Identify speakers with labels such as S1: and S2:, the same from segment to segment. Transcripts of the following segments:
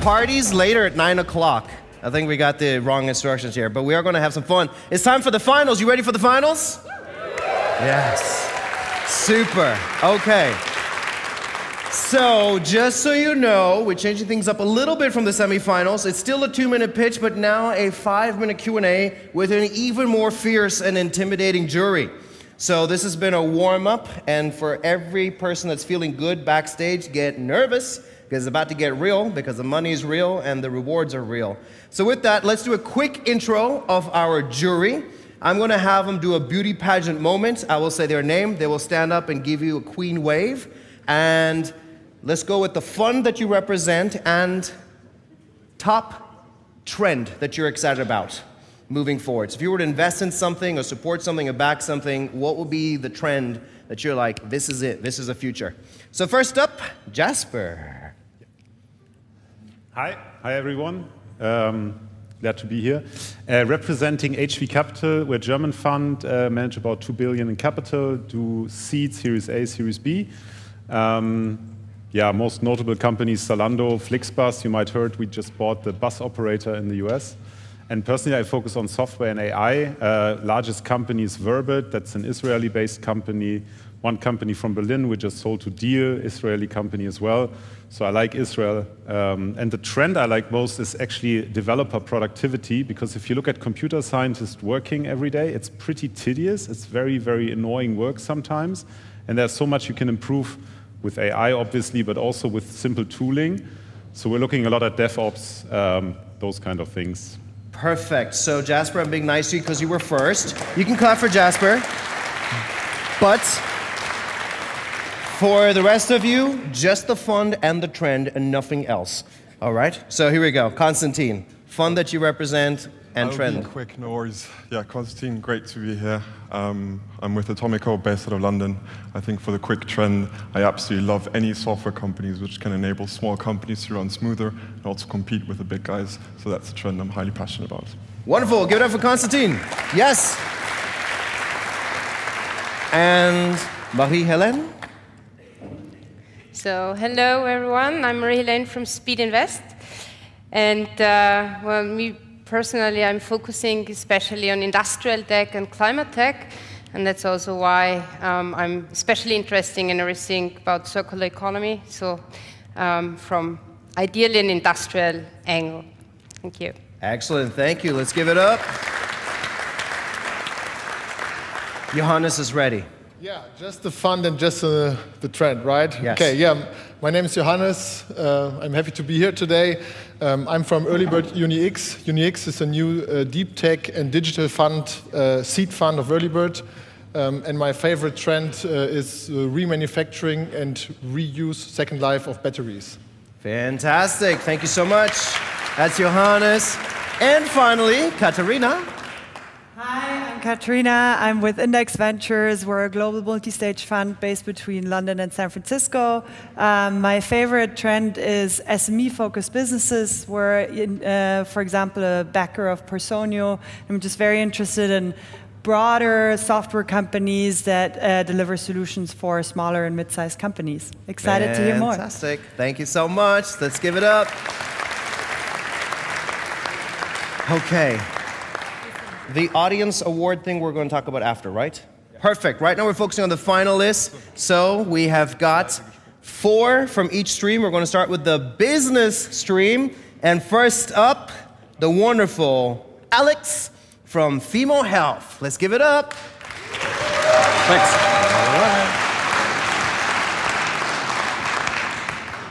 S1: party's later at 9 o'clock. I think we got the wrong instructions here, but we are going to have some fun. It's time for the finals. You ready for the finals? Yes. Super. Okay. So, just so you know, we're changing things up a little bit from the semifinals. It's still a 2-minute pitch, but now a 5-minute Q&A with an even more fierce and intimidating jury. So this has been a warm-up, and for every person that's feeling good backstage, get nervous, because it's about to get real, because the money is real and the rewards are real. So with that, let's do a quick intro of our jury. I'm going to have them do a beauty pageant moment. I will say their name. They will stand up and give you a queen wave. And let's go with the fun that you represent and top trend that you're excited about moving forward. So if you were to invest in something or support something or back something, what would be the trend that you're like, this is it, this is the future? So first up, Jasper.
S2: Hi everyone. Glad to be here. Representing HV Capital, we're a German fund, manage about 2 billion in capital, do seed, Series A, Series B. Most notable companies, Zalando, Flixbus, you might heard we just bought the bus operator in the US. And personally, I focus on software and AI. Largest company is Verbit, that's an Israeli-based company. One company from Berlin, we just sold to Deal, Israeli company as well. So I like Israel. And the trend I like most is actually developer productivity, because if you look at computer scientists working every day, it's pretty tedious. It's very, very annoying work sometimes. And there's so much you can improve with AI, obviously, but also with simple tooling. So we're looking a lot at DevOps, those kind of things.
S1: Perfect. So Jasper, I'm being nice to you because you were first. You can clap for Jasper. But for the rest of you, just the fund and the trend and nothing else. All right? So here we go. Konstantin, fund that you represent and trend.
S3: I'll be quick, no worries. Yeah, Konstantin, great to be here. I'm with Atomico, based out of London. I think for the quick trend, I absolutely love any software companies which can enable small companies to run smoother and also compete with the big guys. So that's a trend I'm highly passionate about.
S1: Wonderful. Give it up for Konstantin. Yes. And Marie-Hélène?
S4: So, hello everyone. I'm Marie-Hélène from Speed Invest. And me personally, I'm focusing especially on industrial tech and climate tech. And that's also why I'm especially interested in everything about circular economy. So from ideally an industrial angle. Thank you.
S1: Excellent. Thank you. Let's give it up. Johannes is ready.
S5: Yeah, just the fund and just the trend, right?
S1: Yes.
S5: Okay, yeah. My name is Johannes. I'm happy to be here today. I'm from Early Bird UniX. UniX is a new deep tech and digital fund, seed fund of Early Bird. And my favorite trend is remanufacturing and reuse, second life of batteries.
S1: Fantastic. Thank you so much. That's Johannes. And finally, Katharina.
S6: Hi, I'm Katrina. I'm with Index Ventures. We're a global multi-stage fund based between London and San Francisco. My favorite trend is SME-focused businesses. We're, for example, a backer of Personio. I'm just very interested in broader software companies that deliver solutions for smaller and mid-sized companies. Excited to hear more.
S1: Fantastic. Thank you so much. Let's give it up. Okay. The audience award thing we're going to talk about after, right? Yeah. Perfect. Right now we're focusing on the finalists. So we have got 4 from each stream. We're going to start with the business stream. And first up, the wonderful Alex from Fimo Health. Let's give it up.
S7: Thanks.
S1: All right.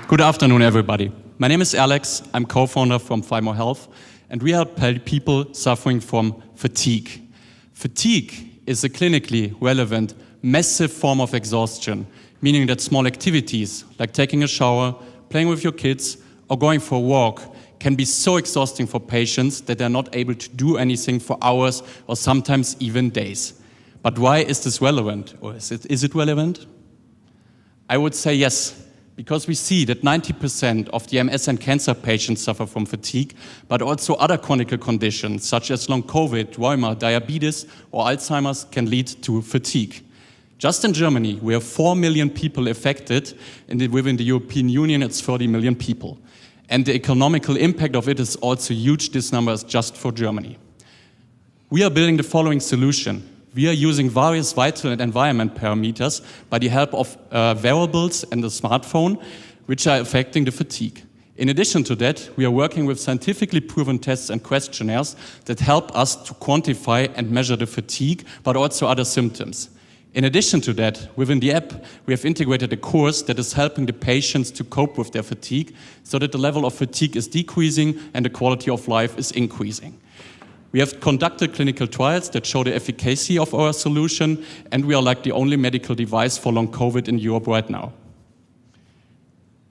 S7: Good afternoon, everybody. My name is Alex. I'm co-founder from Fimo Health. And we help people suffering from fatigue. Fatigue is a clinically relevant, massive form of exhaustion, meaning that small activities, like taking a shower, playing with your kids, or going for a walk, can be so exhausting for patients that they're not able to do anything for hours or sometimes even days. But why is this relevant? Or is it relevant? I would say yes. Because we see that 90% of the MS and cancer patients suffer from fatigue, but also other chronic conditions such as long COVID, rheuma, diabetes, or Alzheimer's can lead to fatigue. Just in Germany, we have 4 million people affected, and within the European Union, it's 30 million people. And the economical impact of it is also huge. This number is just for Germany. We are building the following solution. We are using various vital and environment parameters by the help of wearables and the smartphone, which are affecting the fatigue. In addition to that, we are working with scientifically proven tests and questionnaires that help us to quantify and measure the fatigue, but also other symptoms. In addition to that, within the app, we have integrated a course that is helping the patients to cope with their fatigue so that the level of fatigue is decreasing and the quality of life is increasing. We have conducted clinical trials that show the efficacy of our solution, and we are like the only medical device for long COVID in Europe right now.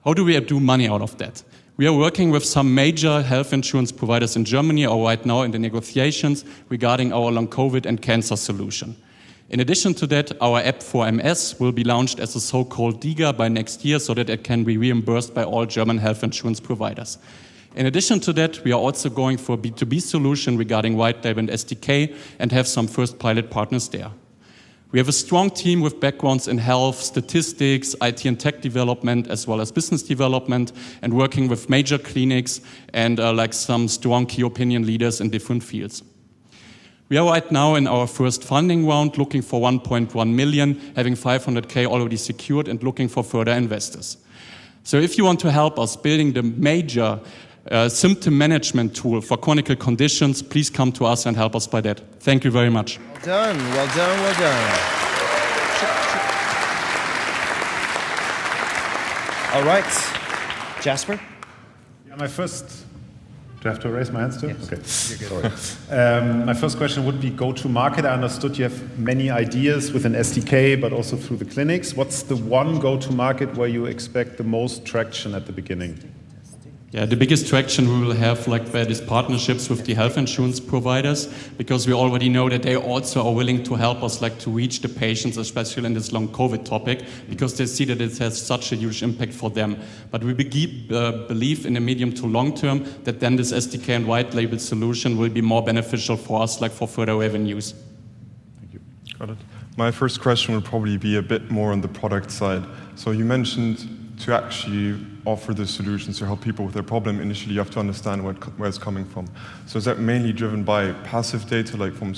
S7: How do we do money out of that? We are working with some major health insurance providers in Germany or right now in the negotiations regarding our long COVID and cancer solution. In addition to that, our app for MS will be launched as a so-called DIGA by next year so that it can be reimbursed by all German health insurance providers. In addition to that, we are also going for a B2B solution regarding white label and SDK and have some first pilot partners there. We have a strong team with backgrounds in health, statistics, IT and tech development, as well as business development, and working with major clinics and like some strong key opinion leaders in different fields. We are right now in our first funding round, looking for 1.1 million, having 500K already secured and looking for further investors. So if you want to help us building the major symptom management tool for chronic conditions, please come to us and help us by that. Thank you very much.
S1: Well done, well done, well done. All right, Jasper?
S2: Yeah, my first... Do I have to raise my hands too?
S1: Yes.
S2: Okay. You're good. Sorry. My first question would be go-to-market. I understood you have many ideas with an SDK, but also through the clinics. What's the one go-to-market where you expect the most traction at the beginning?
S7: Yeah, the biggest traction we will have by these partnerships with the health insurance providers, because we already know that they also are willing to help us to reach the patients, especially in this long COVID topic, because they see that it has such a huge impact for them. But we believe in the medium to long term that then this SDK and white label solution will be more beneficial for us, for further revenues.
S2: Thank you.
S3: Got it. My first question would probably be a bit more on the product side. So you mentioned to actually offer the solutions to help people with their problem, initially you have to understand where it's coming from. So is that mainly driven by passive data, like from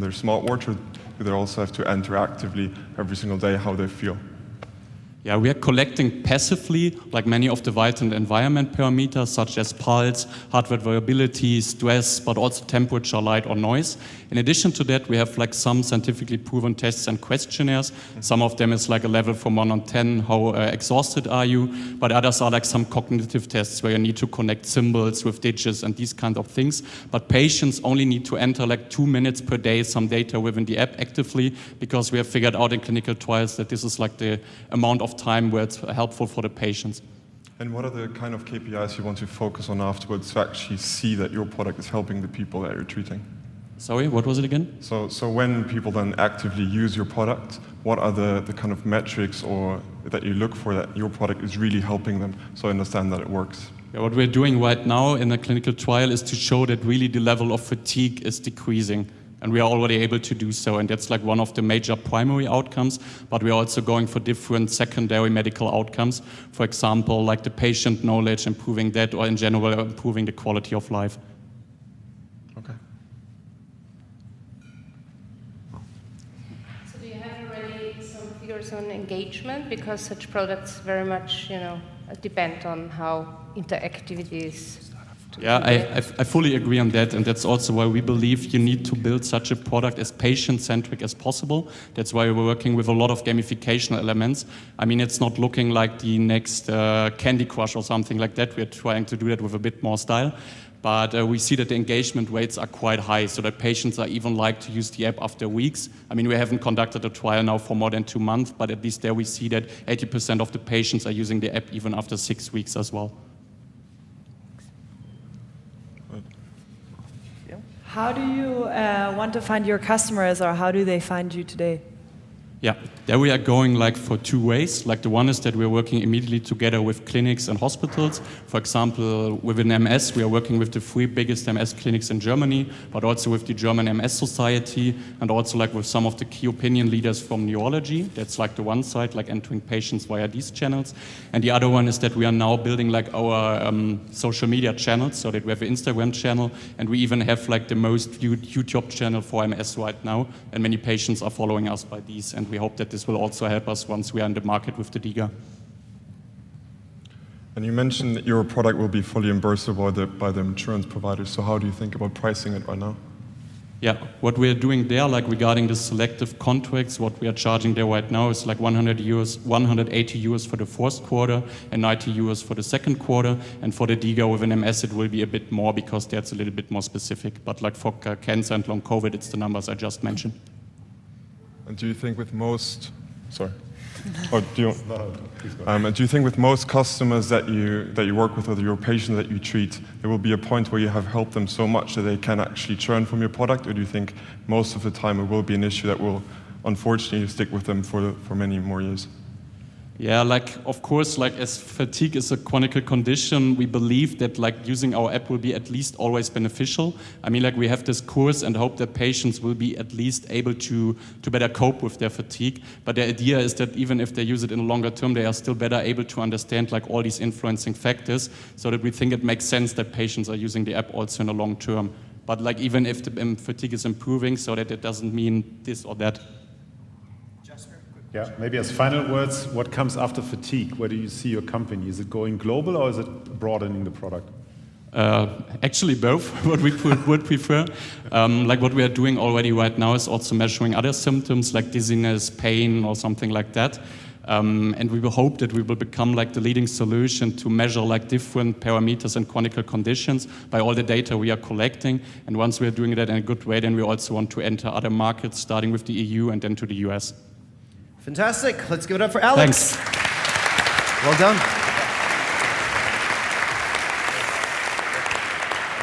S3: their smartwatch, or do they also have to enter actively every single day how they feel?
S7: Yeah, we are collecting passively, many of the vital and environment parameters, such as pulse, heart rate variability, stress, but also temperature, light, or noise. In addition to that, we have some scientifically proven tests and questionnaires. Some of them is a level from 1 to 10, how exhausted are you? But others are some cognitive tests where you need to connect symbols with digits and these kind of things. But patients only need to enter 2 minutes per day some data within the app actively, because we have figured out in clinical trials that this is the amount of time where it's helpful for the patients.
S3: And what are the kind of KPIs you want to focus on afterwards to actually see that your product is helping the people that you're treating?
S7: Sorry, what was it again?
S3: So when people then actively use your product, what are the kind of metrics or that you look for that your product is really helping them, so I understand that it works?
S7: Yeah, what we're doing right now in a clinical trial is to show that really the level of fatigue is decreasing. And we are already able to do so, and that's one of the major primary outcomes, but we are also going for different secondary medical outcomes. For example, the patient knowledge, improving that, or in general, improving the quality of life.
S3: Okay.
S4: So do you have already some figures on engagement? Because such products very much, depend on how interactivity is.
S7: Yeah, I fully agree on that, and that's also why we believe you need to build such a product as patient-centric as possible. That's why we're working with a lot of gamification elements. I mean, it's not looking like the next Candy Crush or something like that. We're trying to do that with a bit more style. But we see that the engagement rates are quite high, so that patients are even to use the app after weeks. I mean, we haven't conducted a trial now for more than 2 months, but at least there we see that 80% of the patients are using the app even after 6 weeks as well.
S6: How do you want to find your customers, or how do they find you today?
S7: Yeah, there we are going like for two ways. Like the one is that we're working immediately together with clinics and hospitals. For example, within MS, we are working with the 3 biggest MS clinics in Germany, but also with the German MS Society, and also like with some of the key opinion leaders from neurology. That's like the one side, like entering patients via these channels. And the other one is that we are now building like our social media channels, so that we have an Instagram channel, and we even have like the most viewed YouTube channel for MS right now, and many patients are following us by these. And we hope that this will also help us once we are in the market with the DIGA.
S3: And you mentioned that your product will be fully reimbursable by the insurance providers. So how do you think about pricing it right now?
S7: Yeah, what we are doing there, like regarding the selective contracts, what we are charging there right now is like 180 euros for the first quarter and 90 euros for the second quarter. And for the DIGA with an MS, it will be a bit more because that's a little bit more specific. But like for cancer and long COVID, it's the numbers I just mentioned.
S3: And do you think with most, sorry, do you think with most customers that you work with or your patients that you treat, there will be a point where you have helped them so much that they can actually churn from your product, or do you think most of the time it will be an issue that will unfortunately stick with them for many more years?
S7: Yeah, like of course, like as fatigue is a chronic condition, we believe that like using our app will be at least always beneficial. I mean, like we have this course and hope that patients will be at least able to better cope with their fatigue. But the idea is that even if they use it in a longer term, they are still better able to understand like all these influencing factors, so that we think it makes sense that patients are using the app also in the long term. But like even if the fatigue is improving, so that it doesn't mean this or that.
S2: Yeah, maybe as final words, what comes after fatigue? Where do you see your company? Is it going global or is it broadening the product?
S7: Actually both, what we would prefer. Like what we are doing already right now is also measuring other symptoms like dizziness, pain or something like that. And we will hope that we will become like the leading solution to measure like different parameters and chronic conditions by all the data we are collecting. And once we are doing that in a good way, then we also want to enter other markets, starting with the EU and then to the US.
S1: Fantastic. Let's give it up for Alex.
S7: Thanks.
S1: Well done.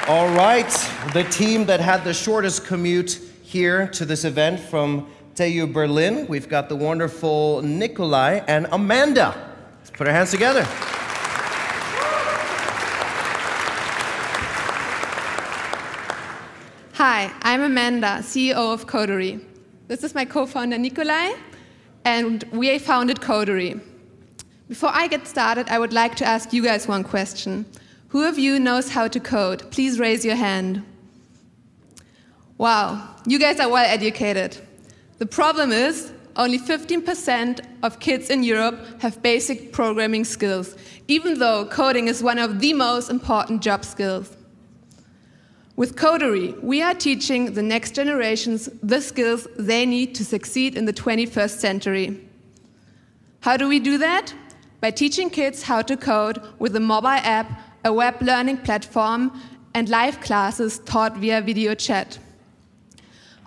S1: All right. The team that had the shortest commute here to this event from TU Berlin, we've got the wonderful Nikolai and Amanda. Let's put our hands together.
S8: Hi, I'm Amanda, CEO of Codary. This is my co-founder Nikolai, and we founded Codary. Before I get started, I would like to ask you guys one question. Who of you knows how to code? Please raise your hand. Wow, you guys are well educated. The problem is, only 15% of kids in Europe have basic programming skills, even though coding is one of the most important job skills. With Codary, we are teaching the next generations the skills they need to succeed in the 21st century. How do we do that? By teaching kids how to code with a mobile app, a web learning platform, and live classes taught via video chat.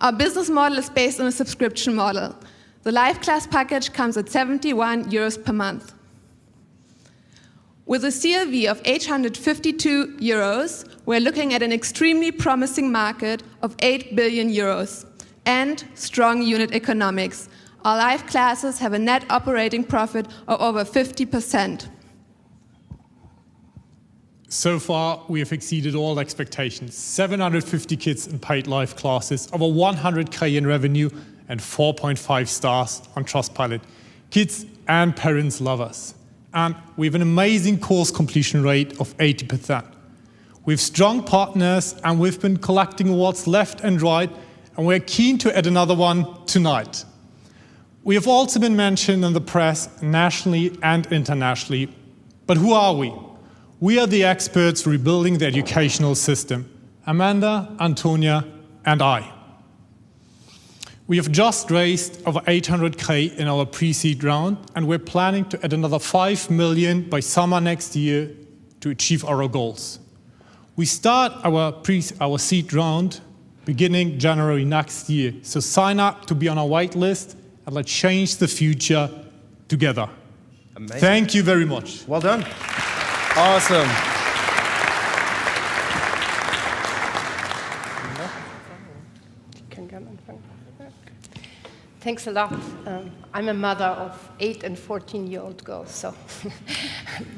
S8: Our business model is based on a subscription model. The live class package comes at 71 euros per month. With a CLV of 852 euros, we're looking at an extremely promising market of 8 billion euros and strong unit economics. Our live classes have a net operating profit of over 50%.
S9: So far, we have exceeded all expectations. 750 kids in paid live classes, over 100K in revenue, and 4.5 stars on Trustpilot. Kids and parents love us. And we have an amazing course completion rate of 80%. We have strong partners, and we've been collecting awards left and right, and we're keen to add another one tonight. We have also been mentioned in the press nationally and internationally. But who are we? We are the experts rebuilding the educational system. Amanda, Antonia, and I. We have just raised over 800K in our pre-seed round, and we're planning to add another 5 million by summer next year to achieve our goals. We start our seed round beginning January next year, so sign up to be on our wait list, and let's change the future together.
S1: Amazing.
S9: Thank you very much.
S1: Well done. Awesome.
S4: Thanks a lot. I'm a mother of 8 and 14-year-old girls, so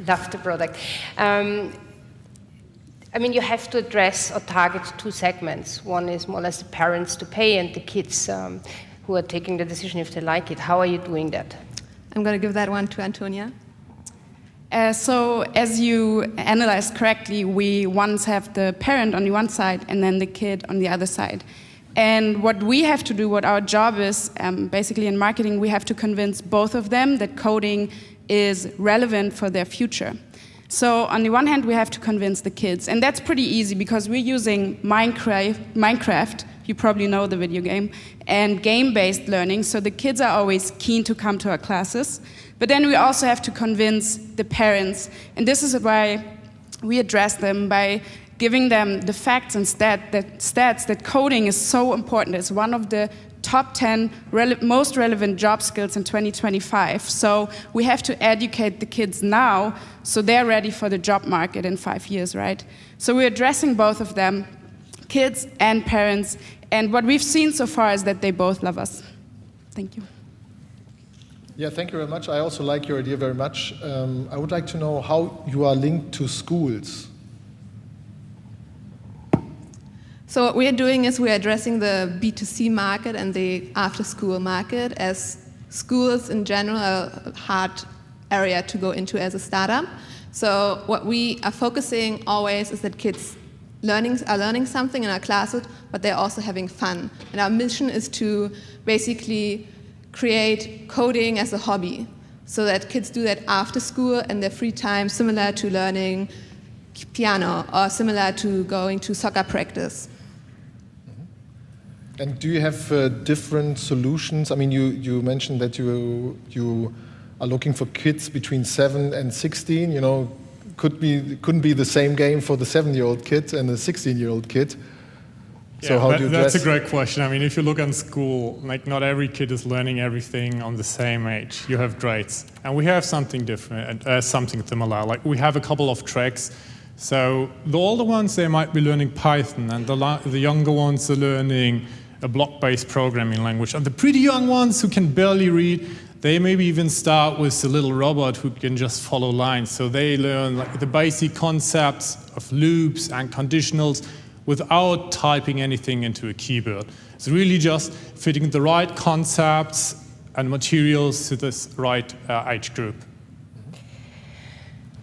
S4: love the product. I mean, you have to address or target two segments. One is more or less the parents to pay and the kids who are taking the decision if they like it. How are you doing that?
S8: I'm going to give that one to Antonia.
S10: So as you analyzed correctly, we once have the parent on the one side and then the kid on the other side. And what we have to do, what our job is, basically in marketing, we have to convince both of them that coding is relevant for their future. So on the one hand, we have to convince the kids. And that's pretty easy because we're using Minecraft, you probably know the video game, and game-based learning. So the kids are always keen to come to our classes. But then we also have to convince the parents. And this is why we address them by giving them the facts and stats that coding is so important. It's one of the top 10 most relevant job skills in 2025. So we have to educate the kids now so they're ready for the job market in 5 years, right? So we're addressing both of them, kids and parents. And what we've seen so far is that they both love us. Thank you.
S5: Yeah, thank you very much. I also like your idea very much. I would like to know how you are linked to schools.
S8: So what we're doing is we're addressing the B2C market and the after-school market, as schools in general are a hard area to go into as a startup. So what we are focusing always is that kids are learning something in our classes, but they're also having fun. And our mission is to basically create coding as a hobby, so that kids do that after school in their free time, similar to learning piano or similar to going to soccer practice.
S5: And do you have different solutions? I mean, you mentioned that you are looking for kids between 7 and 16. You know, couldn't be the same game for the 7-year-old kid and the 16-year-old kid.
S9: Yeah,
S5: so how do you address?
S9: That's a great question. I mean, if you look in school, like not every kid is learning everything on the same age. You have grades, and we have something different, something similar. Like we have a couple of tracks. So the older ones, they might be learning Python, and the younger ones are learning a block-based programming language. And the pretty young ones who can barely read, they maybe even start with a little robot who can just follow lines. So they learn like the basic concepts of loops and conditionals without typing anything into a keyboard. It's really just fitting the right concepts and materials to this right age group.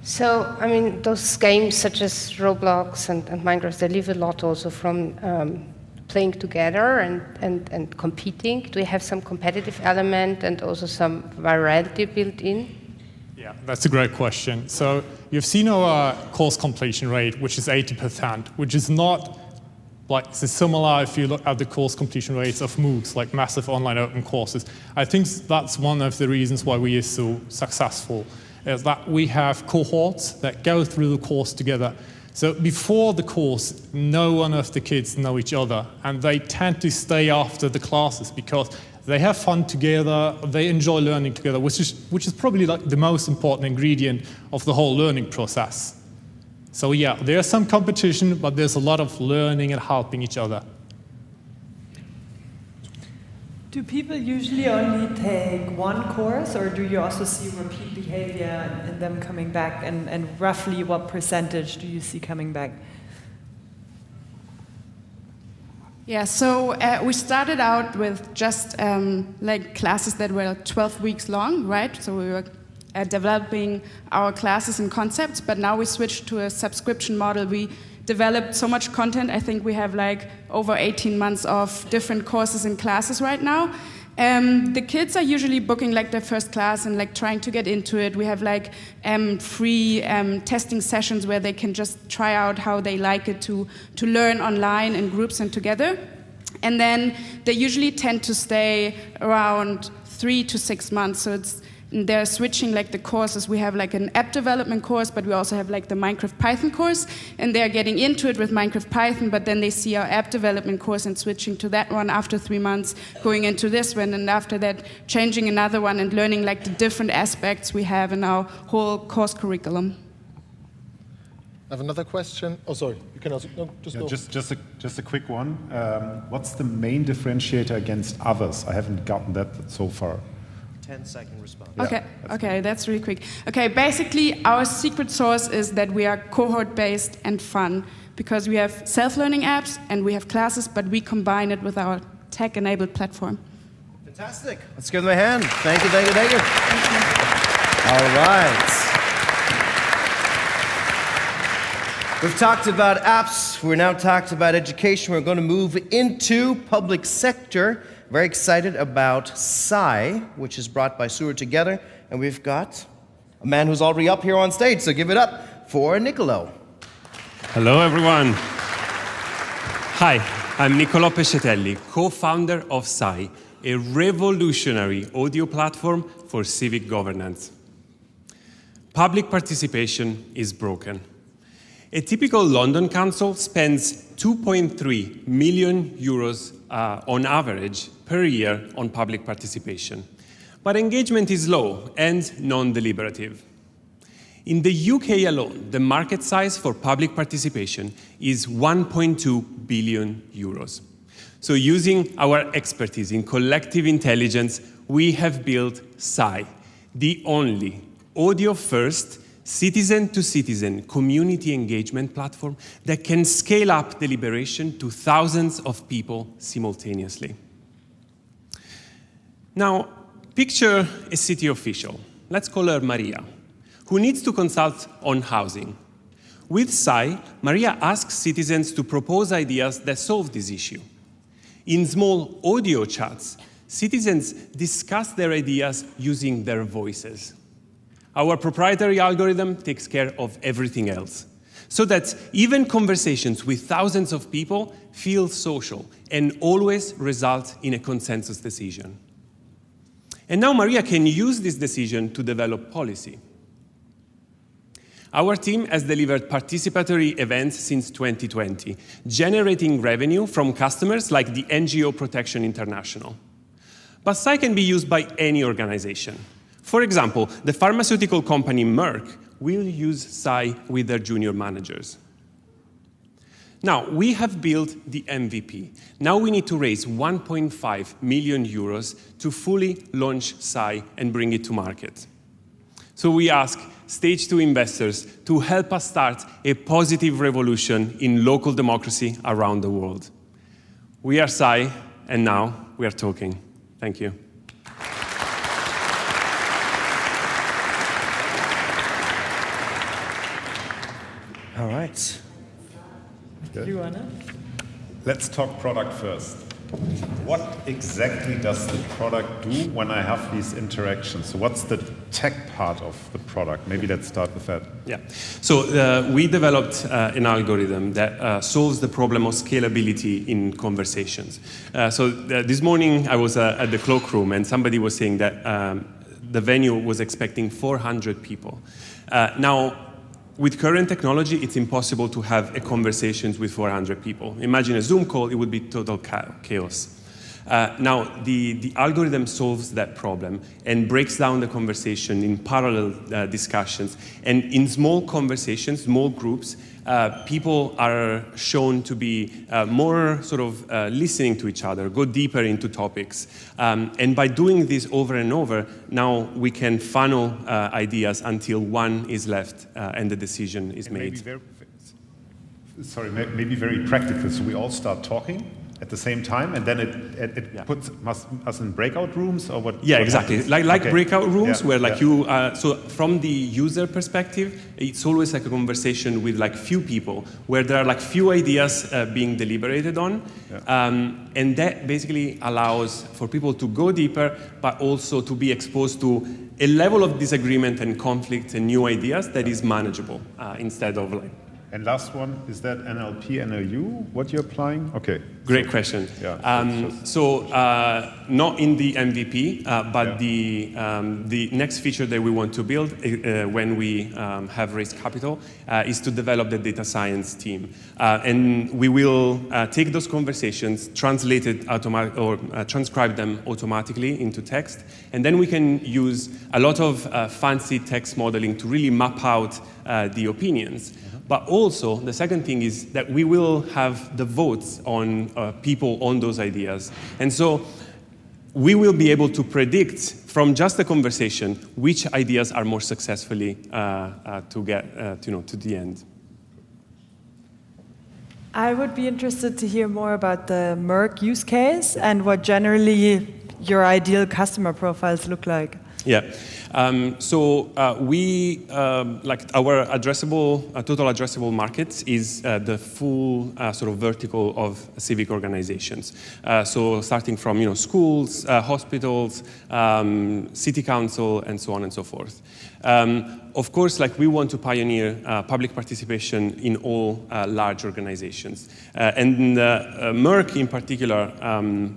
S4: So, I mean, those games such as Roblox and Minecraft, they live a lot also from playing together and competing. Do you have some competitive element and also some virality built in?
S9: Yeah, that's a great question. So you've seen our course completion rate, which is 80%, which is not like similar if you look at the course completion rates of MOOCs, like massive online open courses. I think that's one of the reasons why we are so successful, is that we have cohorts that go through the course together. So before the course, no one of the kids know each other, and they tend to stay after the classes because they have fun together, they enjoy learning together, which is probably like the most important ingredient of the whole learning process. So yeah, there's some competition, but there's a lot of learning and helping each other.
S6: Do people usually only take one course, or do you also see repeat behavior in them coming back, and roughly what percentage do you see coming back?
S10: Yeah, so we started out with just like classes that were 12 weeks long, right? So we were developing our classes and concepts, but now we switched to a subscription model. We developed so much content. I think we have like over 18 months of different courses and classes right now. The kids are usually booking like their first class and like trying to get into it. We have like free testing sessions where they can just try out how they like it to learn online in groups and together. And then they usually tend to stay around 3 to 6 months. So they're switching like the courses. We have like an app development course, but we also have like the Minecraft Python course, and they're getting into it with Minecraft Python, but then they see our app development course and switching to that one after 3 months, going into this one, and after that changing another one and learning like the different aspects we have in our whole course curriculum.
S5: have another question. Oh, sorry. You can also go.
S2: Just a quick one. What's the main differentiator against others? I haven't gotten that so far.
S1: 10-second response.
S10: Okay, that's really quick. Okay, basically our secret sauce is that we are cohort-based and fun because we have self-learning apps and we have classes, but we combine it with our tech-enabled platform.
S1: Fantastic. Let's give them a hand. Thank you, thank you, thank you. All right. We've talked about apps. We're now talked about education. We're going to move into public sector. Very excited about SCI, which is brought by SURU together. And we've got a man who's already up here on stage. So give it up for Niccolò.
S11: Hello, everyone. Hi, I'm Niccolò Pescetelli, co-founder of SCI, a revolutionary audio platform for civic governance. Public participation is broken. A typical London council spends 2.3 million euros on average per year on public participation. But engagement is low and non-deliberative. In the UK alone, the market size for public participation is 1.2 billion euros. So using our expertise in collective intelligence, we have built SCI, the only audio-first, citizen-to-citizen community engagement platform that can scale up deliberation to thousands of people simultaneously. Now, picture a city official, let's call her Maria, who needs to consult on housing. With SCI, Maria asks citizens to propose ideas that solve this issue. In small audio chats, citizens discuss their ideas using their voices. Our proprietary algorithm takes care of everything else, so that even conversations with thousands of people feel social and always result in a consensus decision. And now Maria can use this decision to develop policy. Our team has delivered participatory events since 2020, generating revenue from customers like the NGO Protection International. But SCI can be used by any organization. For example, the pharmaceutical company Merck will use SCI with their junior managers. Now, we have built the MVP. Now we need to raise 1.5 million euros to fully launch SCI and bring it to market. So we ask Stage 2 investors to help us start a positive revolution in local democracy around the world. We are SCI, and now we are talking. Thank you.
S1: All right.
S2: Let's talk product first. What exactly does the product do when I have these interactions? So what's the tech part of the product? Maybe let's start with that.
S11: Yeah. So we developed an algorithm that solves the problem of scalability in conversations. This morning I was at the cloakroom and somebody was saying that the venue was expecting 400 people. Now, with current technology, it's impossible to have a conversation with 400 people. Imagine a Zoom call, it would be total chaos. Now, the algorithm solves that problem and breaks down the conversation in parallel discussions. And in small conversations, small groups, people are shown to be more sort of listening to each other, go deeper into topics. And by doing this over and over, now we can funnel ideas until one is left and the decision is made.
S2: Maybe very practical. So we all start talking at the same time, and then it puts us in breakout rooms, or what?
S11: Yeah,
S2: what
S11: exactly.
S2: Happens?
S11: Like breakout rooms,
S2: Yeah,
S11: where like you. So from the user perspective, it's always like a conversation with like few people, where there are like few ideas being deliberated on, and that basically allows for people to go deeper, but also to be exposed to a level of disagreement and conflict and new ideas that is manageable instead of like.
S2: And last one, is that NLP, NLU, what you're applying? Okay.
S11: Great question.
S2: Yeah,
S11: not in the MVP, but the next feature that we want to build when we have raised capital is to develop the data science team. And we will take those conversations, translate it transcribe them automatically into text, and then we can use a lot of fancy text modeling to really map out the opinions. But also, the second thing is that we will have the votes on people on those ideas. And so we will be able to predict from just the conversation which ideas are more successfully to get to the end.
S6: I would be interested to hear more about the Merck use case and what generally your ideal customer profiles look like.
S11: Yeah. So we, like our total addressable market is the full sort of vertical of civic organizations. So starting from schools, hospitals, city council, and so on and so forth. Of course, like we want to pioneer public participation in all large organizations. And Merck in particular,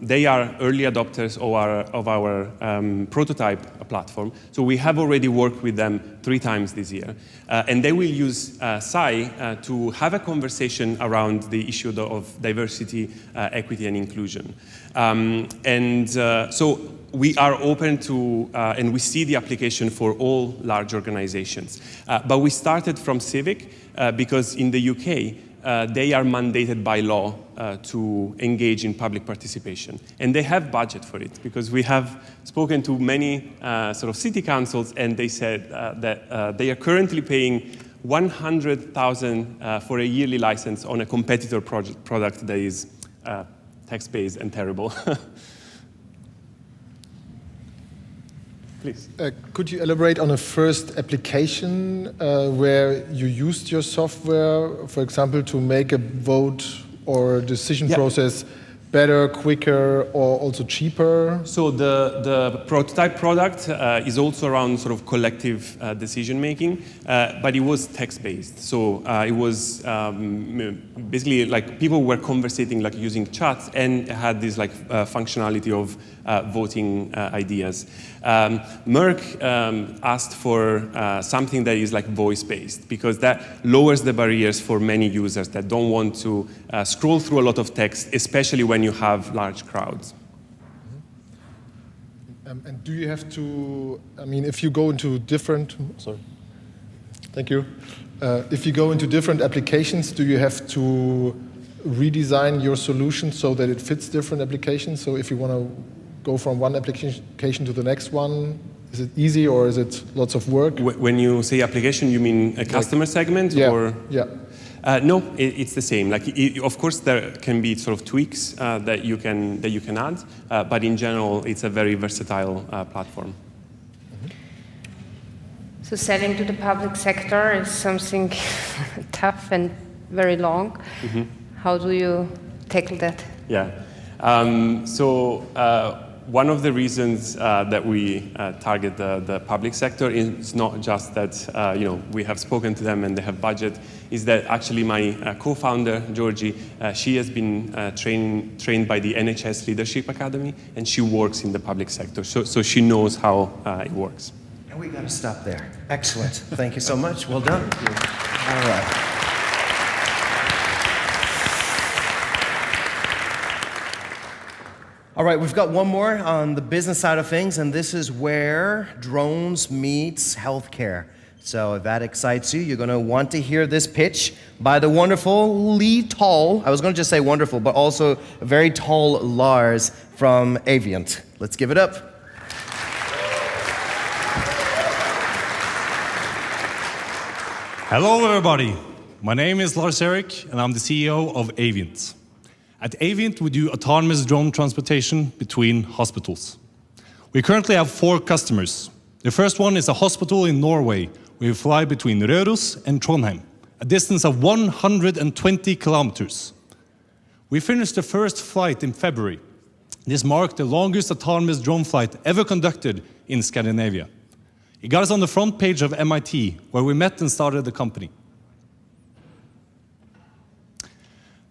S11: they are early adopters of our prototype platform. So we have already worked with them 3 times this year. And they will use SAI to have a conversation around the issue of diversity, equity, and inclusion. So we are open to, and we see the application for all large organizations. But we started from civic because in the UK, they are mandated by law to engage in public participation. And they have budget for it, because we have spoken to many sort of city councils, and they said that they are currently paying 100,000 for a yearly license on a competitor product that is text-based and terrible. Please.
S5: Could you elaborate on a first application where you used your software, for example, to make a vote or decision process better, quicker, or also cheaper?
S11: So the prototype product is also around sort of collective decision making, but it was text-based. So it was basically like people were conversating like using chats, and had this like functionality of voting ideas. Merck asked for something that is like voice-based, because that lowers the barriers for many users that don't want to scroll through a lot of text, especially when you have large crowds.
S5: And do you have to, I mean, if you go into different, sorry, thank you. If you go into different applications, do you have to redesign your solution so that it fits different applications? So if you want to go from one application to the next one, is it easy or is it lots of work?
S11: When you say application, you mean a customer segment?
S5: Yeah,
S11: or?
S5: Yeah.
S11: No, it's the same. Like, of course, there can be sort of tweaks that you can add, but in general, it's a very versatile platform.
S4: So selling to the public sector is something tough and very long. How do you tackle that?
S11: Yeah. One of the reasons that we target the public sector is not just that we have spoken to them and they have budget, is that actually my co-founder, Georgie, she has been trained by the NHS Leadership Academy, and she works in the public sector, so she knows how it works.
S1: And we got to stop there. Excellent. Thank you so much. Well done. All right. All right, we've got one more on the business side of things, and this is where drones meets healthcare. So if that excites you, you're going to want to hear this pitch by the wonderfully tall, I was going to just say wonderful, but also very tall Lars from Aviant. Let's give it up.
S12: Hello, everybody. My name is Lars Erik, and I'm the CEO of Aviant. At Aviant, we do autonomous drone transportation between hospitals. We currently have 4 customers. The first one is a hospital in Norway. We fly between Røros and Trondheim, a distance of 120 kilometers. We finished the first flight in February. This marked the longest autonomous drone flight ever conducted in Scandinavia. It got us on the front page of MIT, where we met and started the company.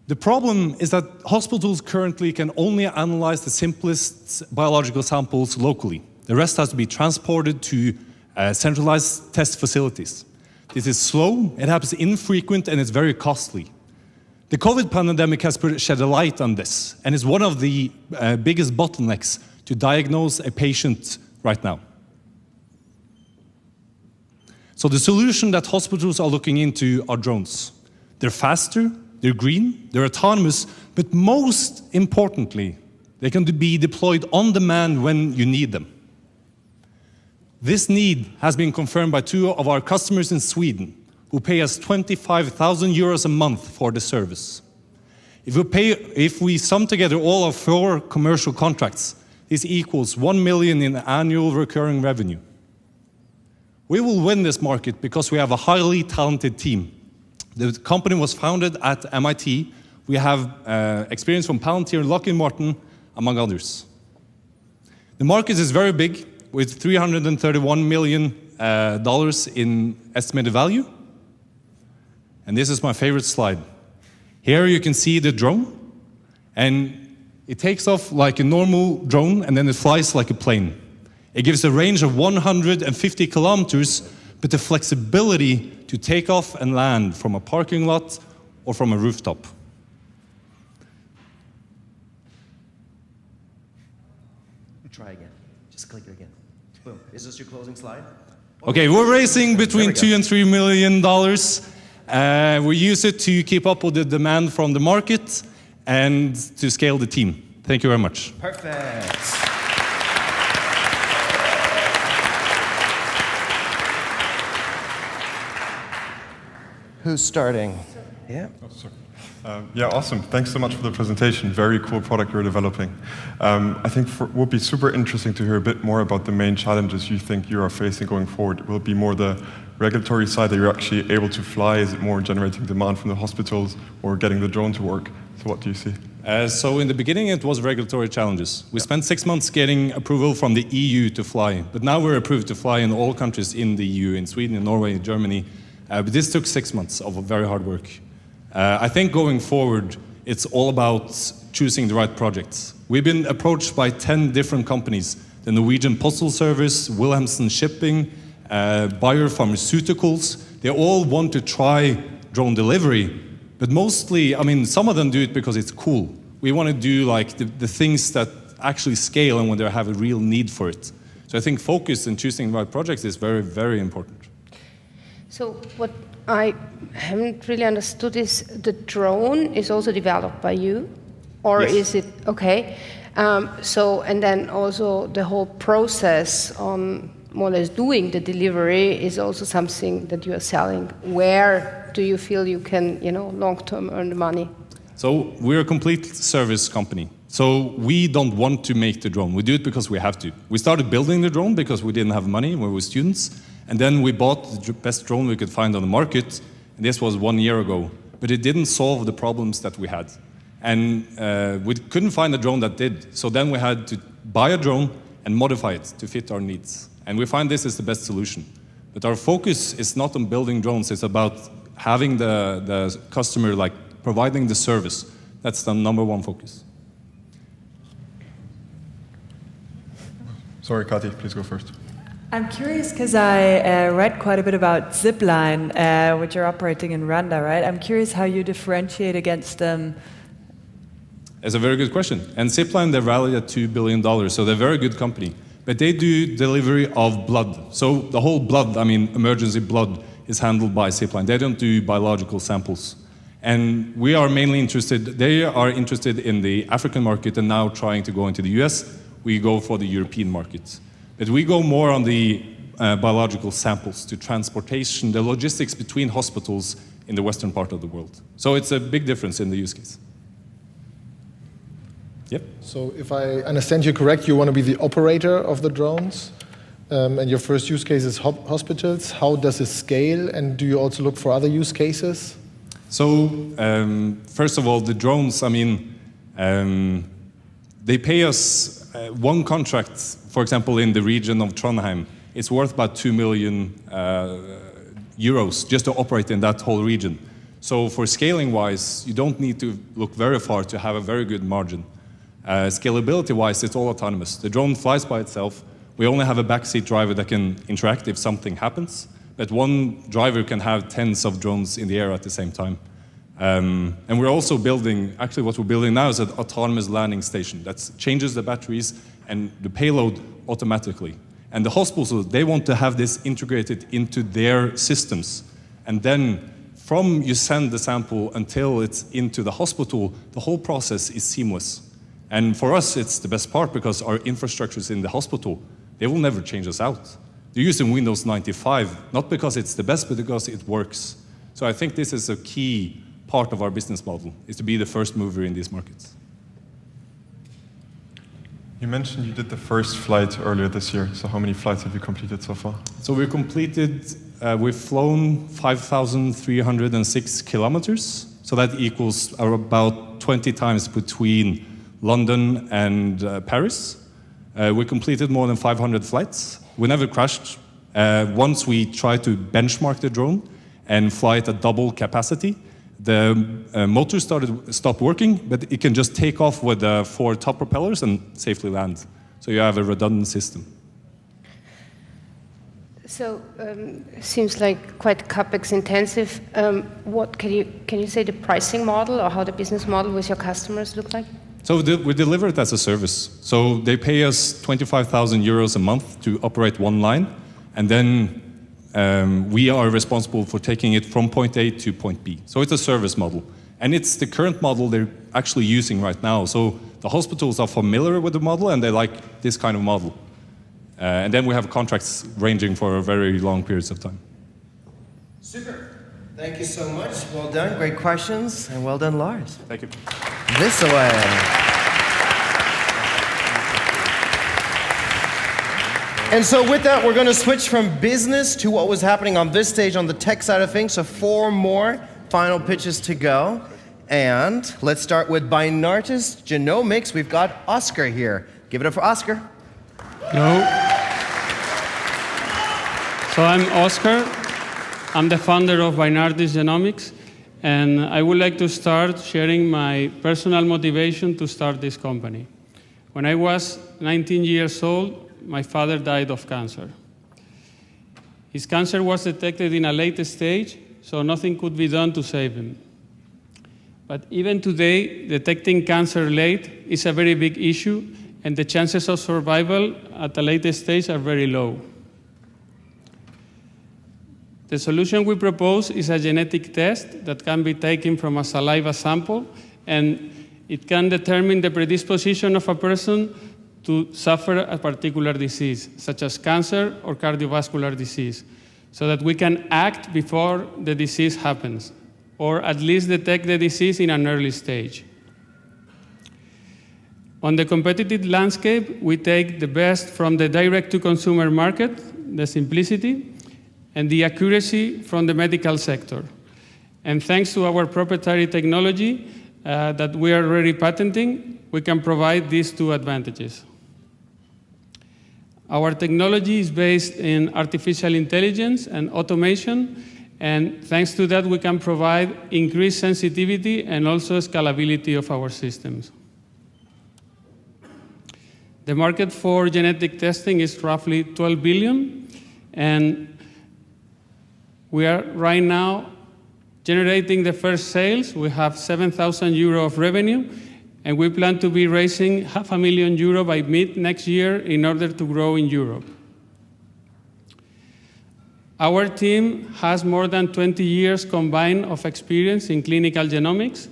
S12: The problem is that hospitals currently can only analyze the simplest biological samples locally. The rest has to be transported to centralized test facilities. This is slow, it happens infrequent, and it's very costly. The COVID pandemic has shed a light on this, and is one of the biggest bottlenecks to diagnose a patient right now. So the solution that hospitals are looking into are drones. They're faster, they're green, they're autonomous, but most importantly, they can be deployed on demand when you need them. This need has been confirmed by 2 of our customers in Sweden, who pay us 25,000 euros a month for the service. If we sum together all of 4 commercial contracts, this equals 1 million in annual recurring revenue. We will win this market because we have a highly talented team. The company was founded at MIT. We have experience from Palantir, Lockheed Martin, among others. The market is very big, with $331 million in estimated value. And this is my favorite slide. Here you can see the drone, and it takes off like a normal drone, and then it flies like a plane. It gives a range of 150 kilometers, but the flexibility to take off and land from a parking lot or from a rooftop.
S1: Try again. Just click it again. Boom. Is this your closing slide?
S12: Okay, we're raising between $2 and $3 million. We use it to keep up with the demand from the market and to scale the team. Thank you very much.
S1: Perfect. Who's starting? Yeah.
S3: Oh, sorry. Yeah, awesome. Thanks so much for the presentation. Very cool product you're developing. I think it would be super interesting to hear a bit more about the main challenges you think you are facing going forward. Will it be more the regulatory side that you're actually able to fly? Is it more generating demand from the hospitals or getting the drone to work? So what do you see?
S12: So in the beginning, it was regulatory challenges. We spent 6 months getting approval from the EU to fly, but now we're approved to fly in all countries in the EU, in Sweden, in Norway, in Germany. But this took 6 months of very hard work. I think going forward, it's all about choosing the right projects. We've been approached by 10 different companies: the Norwegian Postal Service, Wilhelmsen Shipping, Bayer Pharmaceuticals. They all want to try drone delivery, but mostly, I mean, some of them do it because it's cool. We want to do like the things that actually scale and when they have a real need for it. So I think focus and choosing the right projects is very, very important.
S4: So what I haven't really understood is the drone is also developed by you, or
S12: Yes.
S4: is it okay? And then also the whole process on more or less doing the delivery is also something that you are selling. Where do you feel you can, long-term earn the money?
S12: So we're a complete service company. So we don't want to make the drone. We do it because we have to. We started building the drone because we didn't have money when we were students. And then we bought the best drone we could find on the market. And this was 1 year ago. But it didn't solve the problems that we had. And we couldn't find a drone that did. So then we had to buy a drone and modify it to fit our needs. And we find this is the best solution. But our focus is not on building drones. It's about having the customer, like providing the service. That's the #1 focus.
S3: Sorry, Kati, please go first.
S6: I'm curious because I read quite a bit about Zipline, which are operating in Rwanda, right? I'm curious how you differentiate against them.
S12: It's a very good question. And Zipline, they're valued at $2 billion, so they're a very good company. But they do delivery of blood. So the whole blood, emergency blood, is handled by Zipline. They don't do biological samples. And we are mainly interested, they are interested in the African market and now trying to go into the US. We go for the European market. But we go more on the biological samples to transportation, the logistics between hospitals in the western part of the world. So it's a big difference in the use case. Yep.
S5: So if I understand you correct, you want to be the operator of the drones, and your first use case is hospitals. How does it scale, and do you also look for other use cases?
S12: So first of all, the drones, they pay us one contract, for example, in the region of Trondheim. It's worth about 2 million euros just to operate in that whole region. So for scaling-wise, you don't need to look very far to have a very good margin. Scalability-wise, it's all autonomous. The drone flies by itself. We only have a backseat driver that can interact if something happens, but one driver can have tens of drones in the air at the same time. And we're also building, actually what we're building now is an autonomous landing station that changes the batteries and the payload automatically. And the hospitals, they want to have this integrated into their systems. And then from you send the sample until it's into the hospital, the whole process is seamless. And for us, it's the best part because our infrastructure is in the hospital. They will never change us out. They're using Windows 95, not because it's the best, but because it works. So I think this is a key part of our business model, is to be the first mover in these markets.
S3: You mentioned you did the first flight earlier this year. So how many flights have you completed so far?
S12: So we've flown 5,306 kilometers. So that equals about 20 times between London and Paris. We completed more than 500 flights. We never crashed. Once we tried to benchmark the drone and fly at a double capacity, the motor stopped working, but it can just take off with the 4 top propellers and safely land. So you have a redundant system.
S4: So seems like quite capex intensive. What can you say the pricing model or how the business model with your customers look like?
S12: So we deliver it as a service. So they pay us 25,000 euros a month to operate one line, and then we are responsible for taking it from point A to point B. So it's a service model. And it's the current model they're actually using right now. So the hospitals are familiar with the model and they like this kind of model. And then we have contracts ranging for very long periods of time.
S1: Super. Thank you so much. Well done. Great questions. And well done, Lars.
S12: Thank you.
S1: This way. And so with that, we're going to switch from business to what was happening on this stage on the tech side of things. So 4 more final pitches to go. And let's start with Binartis Genomics. We've got Oscar here. Give it up for Oscar.
S13: Hello. So I'm Oscar. I'm the founder of Binartis Genomics. And I would like to start sharing my personal motivation to start this company. When I was 19 years old, my father died of cancer. His cancer was detected in a late stage, so nothing could be done to save him. But even today, detecting cancer late is a very big issue, and the chances of survival at a late stage are very low. The solution we propose is a genetic test that can be taken from a saliva sample, and it can determine the predisposition of a person to suffer a particular disease, such as cancer or cardiovascular disease, so that we can act before the disease happens, or at least detect the disease in an early stage. On the competitive landscape, we take the best from the direct-to-consumer market, the simplicity, and the accuracy from the medical sector. And thanks to our proprietary technology that we are already patenting, we can provide these 2 advantages. Our technology is based in artificial intelligence and automation, and thanks to that, we can provide increased sensitivity and also scalability of our systems. The market for genetic testing is roughly 12 billion, and we are right now generating the first sales. We have 7,000 euro of revenue, and we plan to be raising €500,000 by mid next year in order to grow in Europe. Our team has more than 20 years combined of experience in clinical genomics,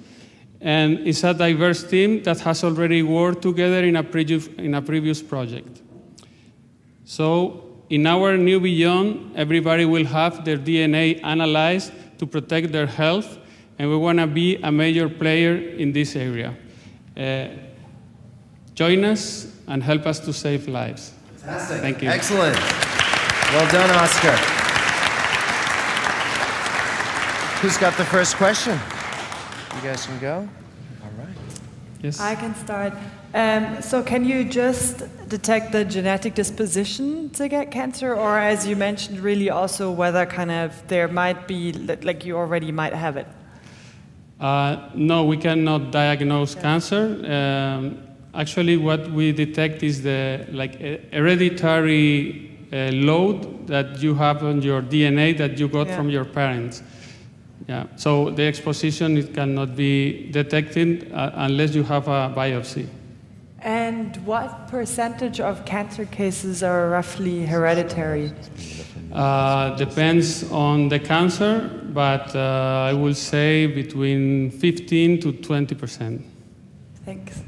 S13: and is a diverse team that has already worked together in a previous project. So in our new Beyond, everybody will have their DNA analyzed to protect their health, and we want to be a major player in this area. Join us and help us to save lives.
S1: Fantastic.
S13: Thank you.
S1: Excellent. Well done, Oscar. Who's got the first question? You guys can go. All right.
S13: Yes.
S6: I can start. So can you just detect the genetic disposition to get cancer, or as you mentioned, really also whether kind of there might be, like you already might have it?
S13: No, we cannot diagnose cancer. Actually, what we detect is the hereditary load that you have on your DNA that you got from your parents. Yeah. So the exposition, it cannot be detected unless you have a biopsy.
S6: And what percentage of cancer cases are roughly hereditary?
S13: Depends on the cancer, but I will say between 15 to 20%.
S6: Thanks.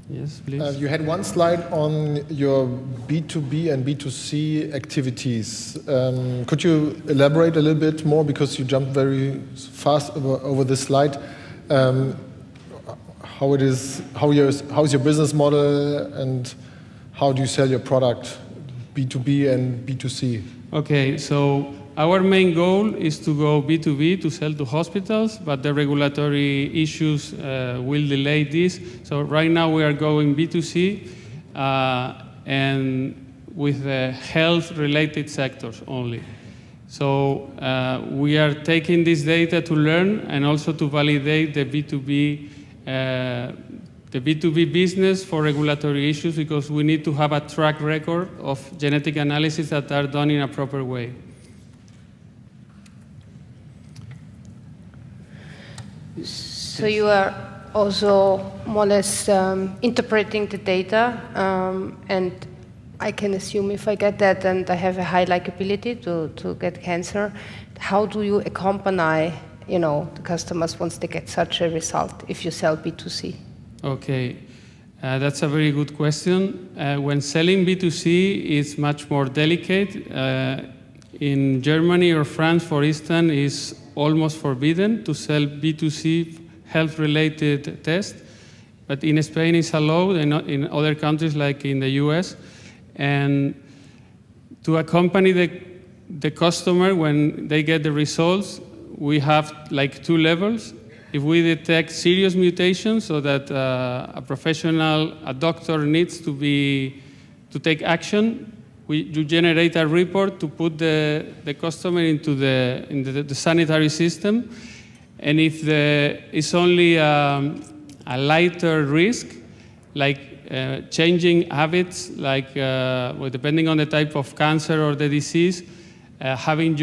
S13: Yes, please.
S5: You had one slide on your B2B and B2C activities. Could you elaborate a little bit more, because you jumped very fast over this slide? How is your business model, and how do you sell your product, B2B and B2C?
S13: Okay, so our main goal is to go B2B to sell to hospitals, but the regulatory issues will delay this. So right now we are going B2C and with the health-related sectors only. So we are taking this data to learn and also to validate the B2B business for regulatory issues, because we need to have a track record of genetic analysis that are done in a proper way.
S4: So you are also more or less interpreting the data, and I can assume if I get that and I have a high likability to get cancer, how do you accompany the customers once they get such a result if you sell B2C?
S13: Okay, that's a very good question. When selling B2C, it's much more delicate. In Germany or France, for instance, it's almost forbidden to sell B2C health-related tests, but in Spain it's allowed, and in other countries like in the US. And to accompany the customer when they get the results, we have like 2 levels. If we detect serious mutations, so that a professional, a doctor needs to take action, you generate a report to put the customer into the sanitary system. And if it's only a lighter risk, like changing habits, like depending on the type of cancer or the disease, having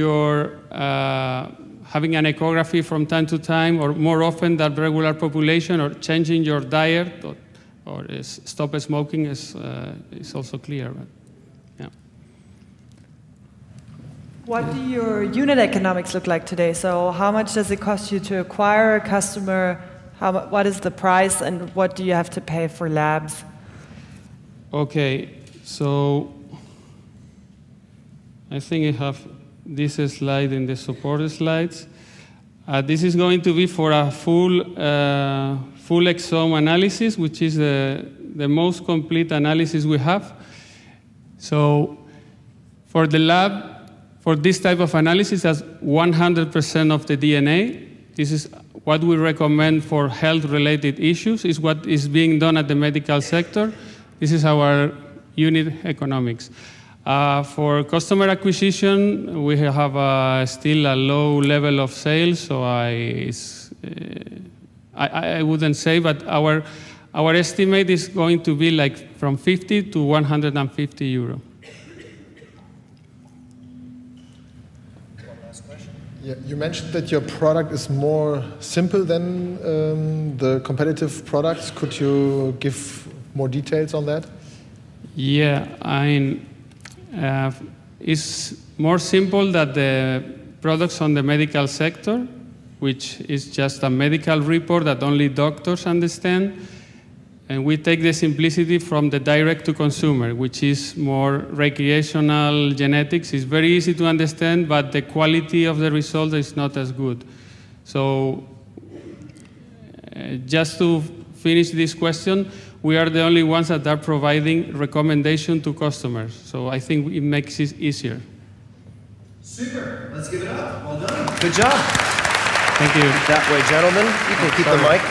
S13: an ecography from time to time, or more often than regular population, or changing your diet, or stop smoking is also clear. But, yeah.
S6: What do your unit economics look like today? So how much does it cost you to acquire a customer? What is the price, and what do you have to pay for labs?
S13: Okay, so I think I have this slide in the support slides. This is going to be for a full exome analysis, which is the most complete analysis we have. So for the lab, for this type of analysis, that's 100% of the DNA. This is what we recommend for health-related issues, is what is being done at the medical sector. This is our unit economics. For customer acquisition, we have still a low level of sales, so I wouldn't say, but our estimate is going to be like from 50 to 150 euro.
S5: Yeah, you mentioned that your product is more simple than the competitive products. Could you give more details on that?
S13: Yeah, it's more simple than the products on the medical sector, which is just a medical report that only doctors understand. And we take the simplicity from the direct-to-consumer, which is more recreational genetics. It's very easy to understand, but the quality of the result is not as good. So just to finish this question, we are the only ones that are providing recommendation to customers. So I think it makes it easier.
S1: Super. Let's give it up. Well done. Good job.
S13: Thank you.
S1: That way, gentlemen. You can keep the mic.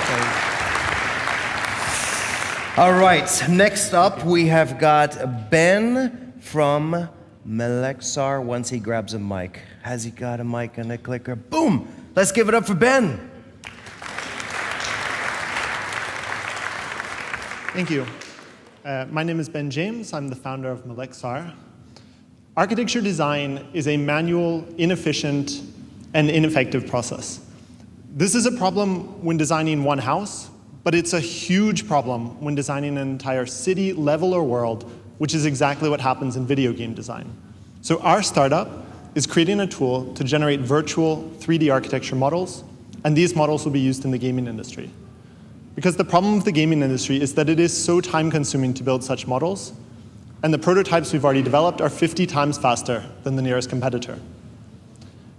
S1: All right. Next up, we have got Ben from mlxar. Once he grabs a mic. Has he got a mic and a clicker? Boom. Let's give it up for Ben.
S14: Thank you. My name is Ben James. I'm the founder of mlxar. Architecture design is a manual, inefficient, and ineffective process. This is a problem when designing one house, But it's a huge problem when designing an entire city, level, or world, which is exactly what happens in video game design. So our startup is creating a tool to generate virtual 3D architecture models, and these models will be used in the gaming industry. Because the problem with the gaming industry is that it is so time-consuming to build such models, and the prototypes we've already developed are 50 times faster than the nearest competitor.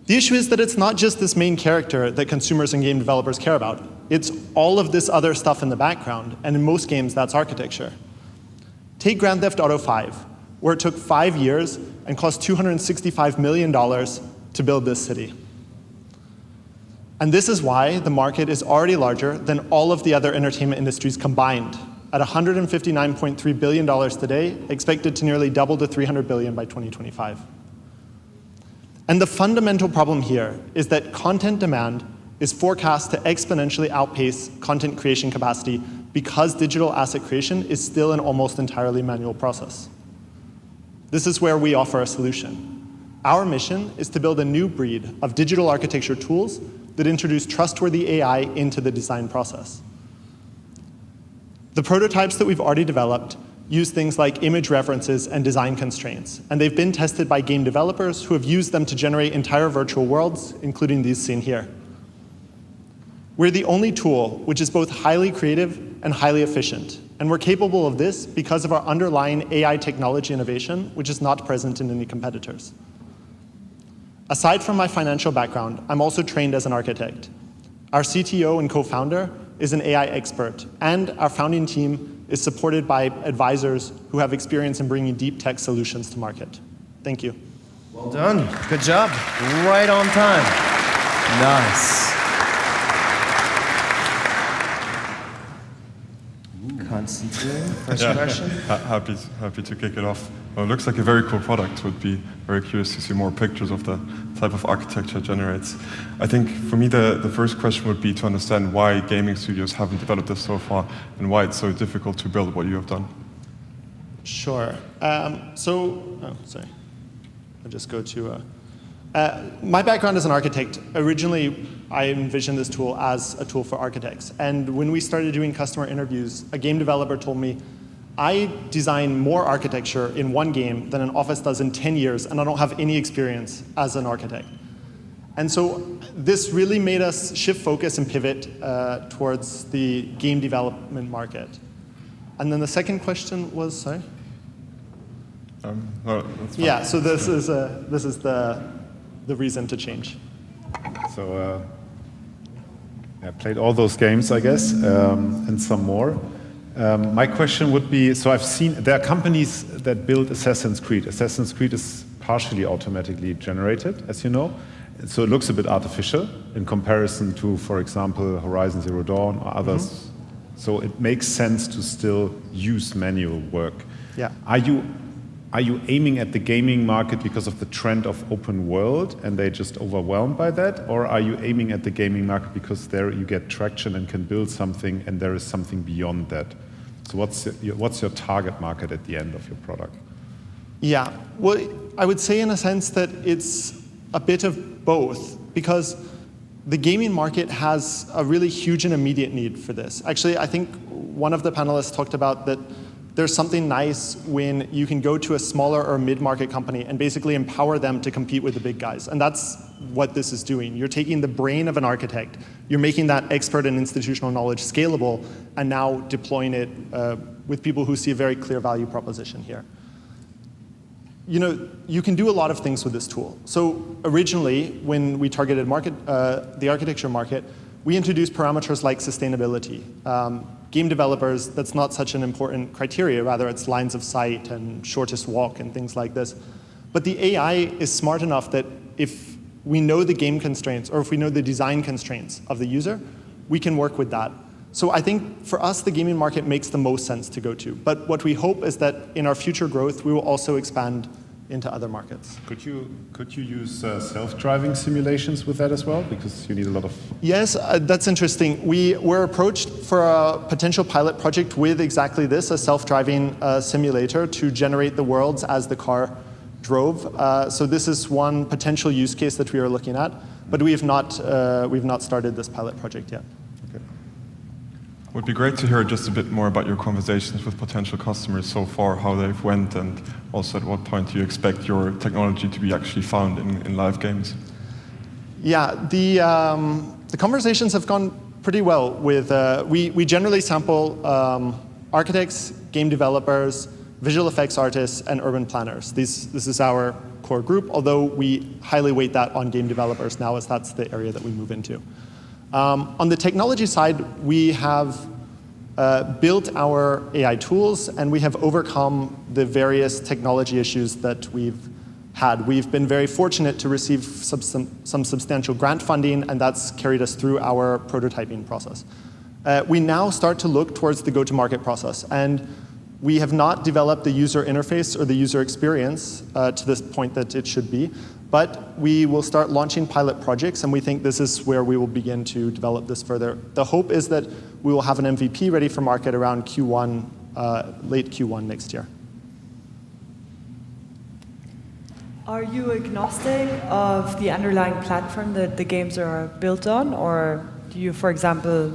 S14: The issue is that it's not just this main character that consumers and game developers care about. It's all of this other stuff in the background, and in most games, that's architecture. Take Grand Theft Auto 5, where it took 5 years and cost $265 million to build this city. And this is why the market is already larger than all of the other entertainment industries combined, at $159.3 billion today, expected to nearly double to $300 billion by 2025. And the fundamental problem here is that content demand is forecast to exponentially outpace content creation capacity because digital asset creation is still an almost entirely manual process. This is where we offer a solution. Our mission is to build a new breed of digital architecture tools that introduce trustworthy AI into the design process. The prototypes that we've already developed use things like image references and design constraints, and they've been tested by game developers who have used them to generate entire virtual worlds, including these seen here. We're the only tool which is both highly creative and highly efficient, and we're capable of this because of our underlying AI technology innovation, which is not present in any competitors. Aside from my financial background, I'm also trained as an architect. Our CTO and co-founder is an AI expert, and our founding team is supported by advisors who have experience in bringing deep tech solutions to market. Thank you.
S1: Well done. Good job. Right on time. Nice. Constantine, first question.
S3: Happy to kick it off. Well, it looks like a very cool product. Would be very curious to see more pictures of the type of architecture it generates. I think for me the first question would be to understand why gaming studios haven't developed this so far and why it's so difficult to build what you have done.
S14: Sure. I'll just go to my background as an architect. Originally, I envisioned this tool as a tool for architects. And when we started doing customer interviews, a game developer told me, I design more architecture in one game than an office does in 10 years, and I don't have any experience as an architect. And so this really made us shift focus and pivot towards the game development market. And then the second question was, sorry?
S3: No, that's fine.
S14: Yeah, so this is the reason to change.
S2: So I played all those games, I guess, and some more. My question would be, so I've seen, there are companies that build Assassin's Creed. Assassin's Creed is partially automatically generated, as you know. So it looks a bit artificial in comparison to, for example, Horizon Zero Dawn or others. Mm-hmm. So it makes sense to still use manual work.
S14: Yeah.
S2: Are you aiming at the gaming market because of the trend of open world and they're just overwhelmed by that? Or are you aiming at the gaming market because there you get traction and can build something and there is something beyond that? So what's your target market at the end of your product?
S14: Yeah, well, I would say in a sense that it's a bit of both, because the gaming market has a really huge and immediate need for this. Actually, I think one of the panelists talked about that there's something nice when you can go to a smaller or mid-market company and basically empower them to compete with the big guys. And that's what this is doing. You're taking the brain of an architect, you're making that expert and institutional knowledge scalable, and now deploying it with people who see a very clear value proposition here. You know, you can do a lot of things with this tool. So originally, when we targeted the architecture market, we introduced parameters like sustainability. Game developers, that's not such an important criteria, rather it's lines of sight and shortest walk and things like this. But the AI is smart enough that if we know the game constraints, or if we know the design constraints of the user, we can work with that. So I think for us, the gaming market makes the most sense to go to. But what we hope is that in our future growth, we will also expand into other markets.
S2: Could you use self-driving simulations with that as well? Because you need a lot of...
S14: Yes, that's interesting. We were approached for a potential pilot project with exactly this, a self-driving simulator to generate the worlds as the car drove. So this is one potential use case that we are looking at, but we've not started this pilot project yet.
S2: Okay.
S3: It would be great to hear just a bit more about your conversations with potential customers so far, how they've went, and also at what point do you expect your technology to be actually found in live games?
S14: Yeah, the conversations have gone pretty well. With we generally sample architects, game developers, visual effects artists, and urban planners. This is our core group, although we highly weight that on game developers now, as that's the area that we move into. On the technology side, we have built our AI tools, and we have overcome the various technology issues that we've had. We've been very fortunate to receive some substantial grant funding, and that's carried us through our prototyping process. We now start to look towards the go-to-market process, and we have not developed the user interface or the user experience to this point that it should be, but we will start launching pilot projects, and we think this is where we will begin to develop this further. The hope is that we will have an MVP ready for market around Q1, late Q1 next year.
S6: Are you agnostic of the underlying platform that the games are built on, or do you, for example,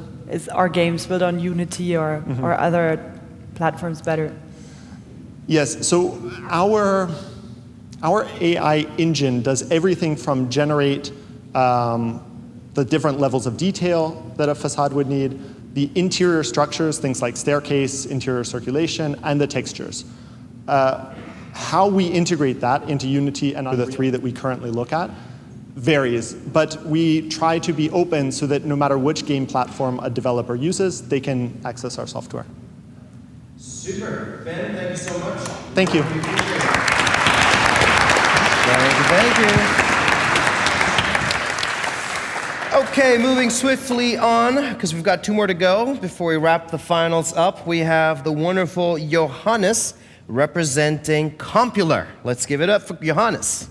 S6: are games built on Unity or other platforms better?
S14: Yes, so our AI engine does everything from generate the different levels of detail that a facade would need, the interior structures, things like staircase, interior circulation, and the textures. How we integrate that into Unity and the three that we currently look at varies, but we try to be open so that no matter which game platform a developer uses, they can access our software.
S1: Super. Ben, thank you so much.
S14: Thank you.
S1: Thank you. Okay, moving swiftly on, because we've got 2 more to go before we wrap the finals up. We have the wonderful Johannes representing Compular. Let's give it up for Johannes.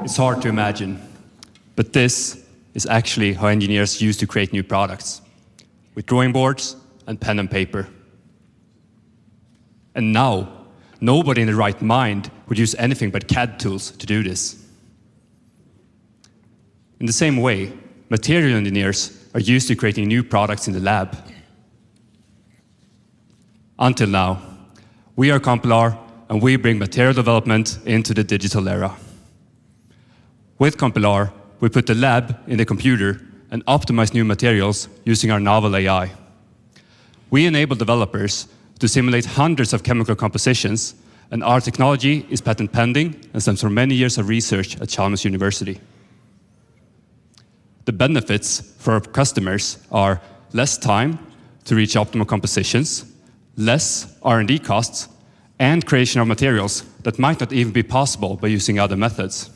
S7: It's hard to imagine, but this is actually how engineers used to create new products, with drawing boards and pen and paper. And now, nobody in the right mind would use anything but CAD tools to do this. In the same way, material engineers are used to creating new products in the lab. Until now, we are Compular, and we bring material development into the digital era. With Compular, we put the lab in the computer and optimize new materials using our novel AI. We enable developers to simulate hundreds of chemical compositions, and our technology is patent pending and stems from many years of research at Chalmers University. The benefits for our customers are less time to reach optimal compositions, less R&D costs, and creation of materials that might not even be possible by using other methods.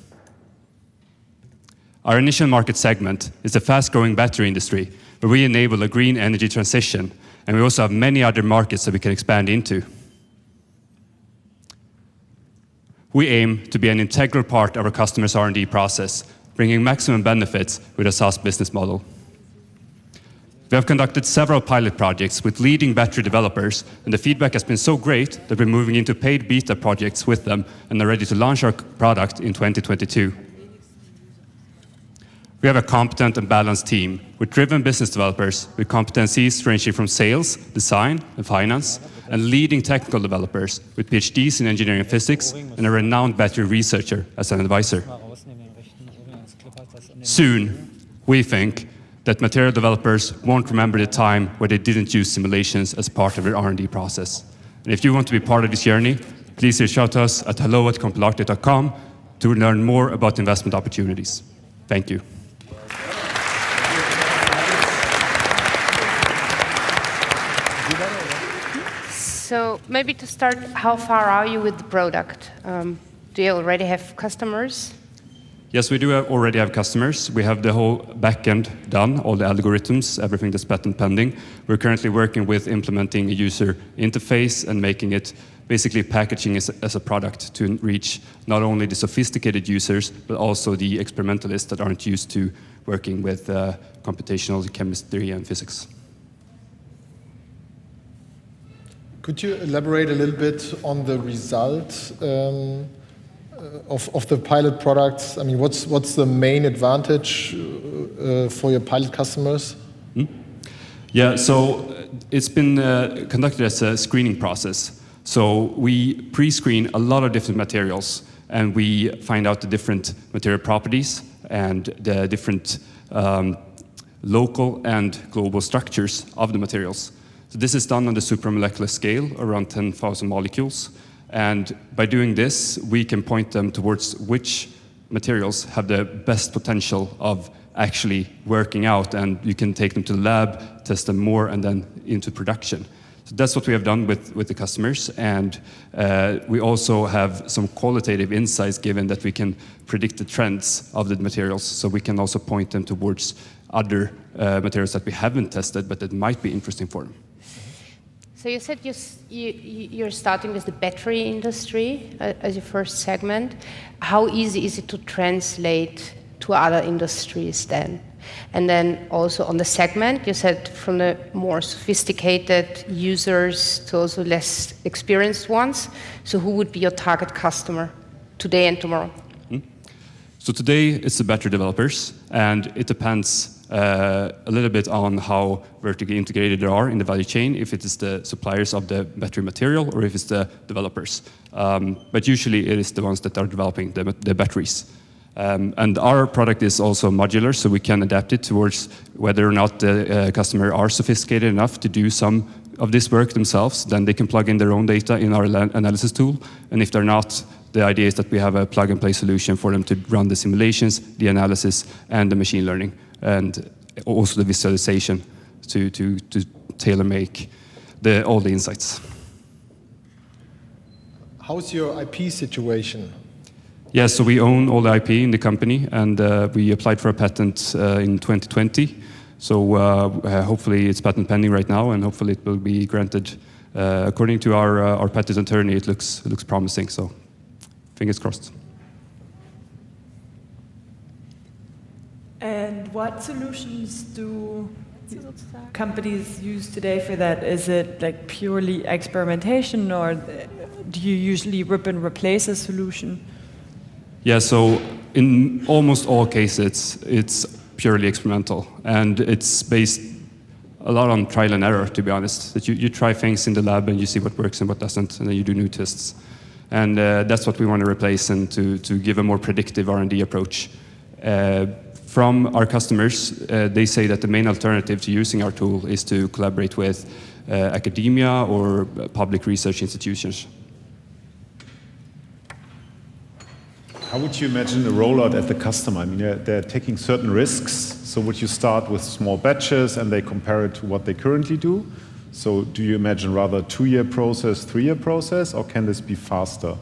S7: Our initial market segment is the fast-growing battery industry, where we enable a green energy transition, and we also have many other markets that we can expand into. We aim to be an integral part of our customers' R&D process, bringing maximum benefits with a SaaS business model. We have conducted several pilot projects with leading battery developers, and the feedback has been so great that we're moving into paid beta projects with them and are ready to launch our product in 2022. We have a competent and balanced team with driven business developers with competencies ranging from sales, design, and finance, and leading technical developers with PhDs in engineering and physics and a renowned battery researcher as an advisor. Soon, we think that material developers won't remember the time where they didn't use simulations as part of their R&D process. And if you want to be part of this journey, please reach out to us at hello@compular.com to learn more about investment opportunities. Thank you.
S4: So maybe to start, how far are you with the product? Do you already have customers?
S7: Yes, we do already have customers. We have the whole backend done, all the algorithms, everything that's patent pending. We're currently working with implementing a user interface and making it basically packaging as a product to reach not only the sophisticated users, but also the experimentalists that aren't used to working with computational chemistry and physics.
S5: Could you elaborate a little bit on the result of the pilot products? I mean, what's the main advantage for your pilot customers?
S7: Yeah, so it's been conducted as a screening process. So we pre-screen a lot of different materials, and we find out the different material properties and the different local and global structures of the materials. So this is done on the supramolecular scale, around 10,000 molecules. And by doing this, we can point them towards which materials have the best potential of actually working out, and you can take them to the lab, test them more, and then into production. So that's what we have done with the customers, and we also have some qualitative insights given that we can predict the trends of the materials, so we can also point them towards other materials that we haven't tested, but that might be interesting for them.
S4: So you said you're starting with the battery industry as your first segment. How easy is it to translate to other industries then? And then also on the segment, you said from the more sophisticated users to also less experienced ones. So who would be your target customer today and tomorrow?
S7: So today it's the battery developers, and it depends a little bit on how vertically integrated they are in the value chain, if it is the suppliers of the battery material or if it's the developers. But usually it is the ones that are developing the batteries. And our product is also modular, so we can adapt it towards whether or not the customer are sophisticated enough to do some of this work themselves. Then they can plug in their own data in our analysis tool. And if they're not, the idea is that we have a plug-and-play solution for them to run the simulations, the analysis, and the machine learning, and also the visualization to tailor-make all the insights.
S5: How's your IP situation?
S7: Yeah, so we own all the IP in the company, and we applied for a patent in 2020. So hopefully it's patent pending right now, and hopefully it will be granted. According to our patent attorney, it looks promising. So fingers crossed.
S6: And what solutions do companies use today for that? Is it like purely experimentation, or do you usually rip and replace a solution?
S7: Yeah, so in almost all cases, it's purely experimental, and it's based a lot on trial and error, to be honest. That you try things in the lab and you see what works and what doesn't, and then you do new tests. And that's what we want to replace, and to give a more predictive R&D approach. From our customers, they say that the main alternative to using our tool is to collaborate with academia or public research institutions.
S2: How would you imagine the rollout at the customer? I mean, they're taking certain risks. So would you start with small batches and they compare it to what they currently do? So do you imagine rather a 2-year process, 3-year process, or can this be faster?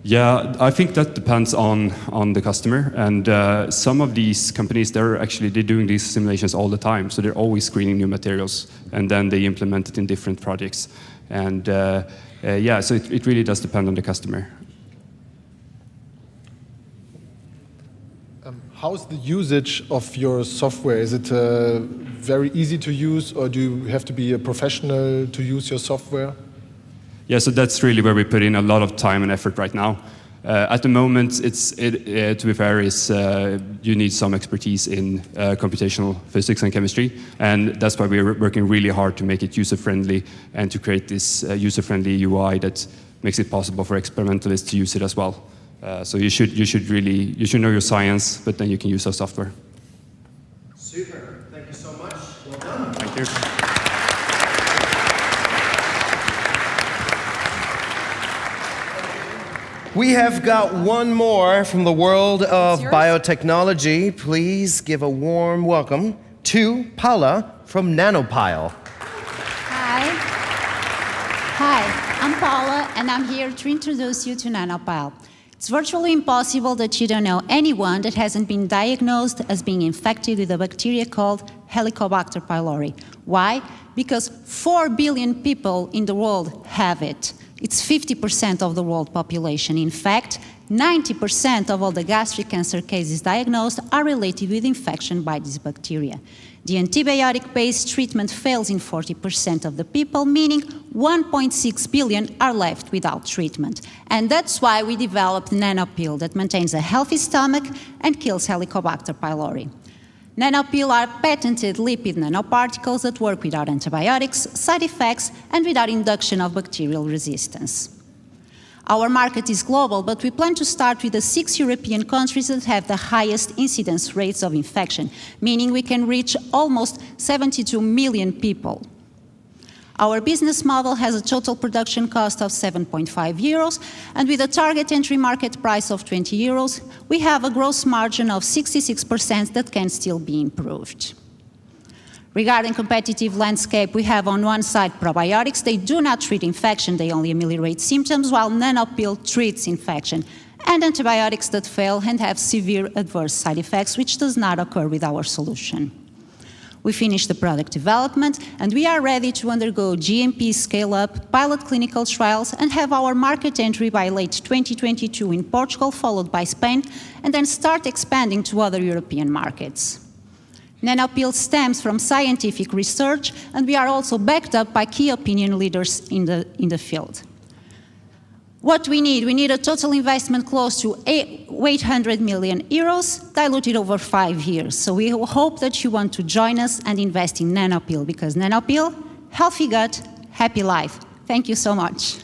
S7: Yeah, I think that depends on the customer. And some of these companies, they're doing these simulations all the time. So they're always screening new materials, and then they implement it in different projects. And yeah, so it really does depend on the customer.
S5: How's the usage of your software? Is it very easy to use, or do you have to be a professional to use your software?
S7: Yeah, so that's really where we put in a lot of time and effort right now. At the moment, to be fair, you need some expertise in computational physics and chemistry, and that's why we're working really hard to make it user-friendly and to create this user-friendly UI that makes it possible for experimentalists to use it as well. So you should know your science, but then you can use our software.
S1: Super. Thank you so much. Well done.
S7: Thank you.
S1: We have got one more from the world of biotechnology. Please give a warm welcome to Paula from NanoPyl.
S15: Hi. Hi, I'm Paula, and I'm here to introduce you to NanoPyl. It's virtually impossible that you don't know anyone that hasn't been diagnosed as being infected with a bacteria called Helicobacter pylori. Why? Because 4 billion people in the world have it. It's 50% of the world population. In fact, 90% of all the gastric cancer cases diagnosed are related with infection by this bacteria. The antibiotic-based treatment fails in 40% of the people, meaning 1.6 billion are left without treatment. And that's why we developed NanoPyl that maintains a healthy stomach and kills Helicobacter pylori. NanoPyl are patented lipid nanoparticles that work without antibiotics, side effects, and without induction of bacterial resistance. Our market is global, but we plan to start with the 6 European countries that have the highest incidence rates of infection, meaning we can reach almost 72 million people. Our business model has a total production cost of 7.5 euros, and with a target entry market price of 20 euros, we have a gross margin of 66% that can still be improved. Regarding competitive landscape, we have on one side probiotics. They do not treat infection, they only ameliorate symptoms, while NanoPyl treats infection, and antibiotics that fail and have severe adverse side effects, which does not occur with our solution. We finished the product development, and we are ready to undergo GMP scale-up, pilot clinical trials, and have our market entry by late 2022 in Portugal, followed by Spain, and then start expanding to other European markets. NanoPyl stems from scientific research, and we are also backed up by key opinion leaders in the field. What we need a total investment close to 800 million euros, diluted over 5 years. So we hope that you want to join us and invest in NanoPyl, because NanoPyl, healthy gut, happy life. Thank you so much.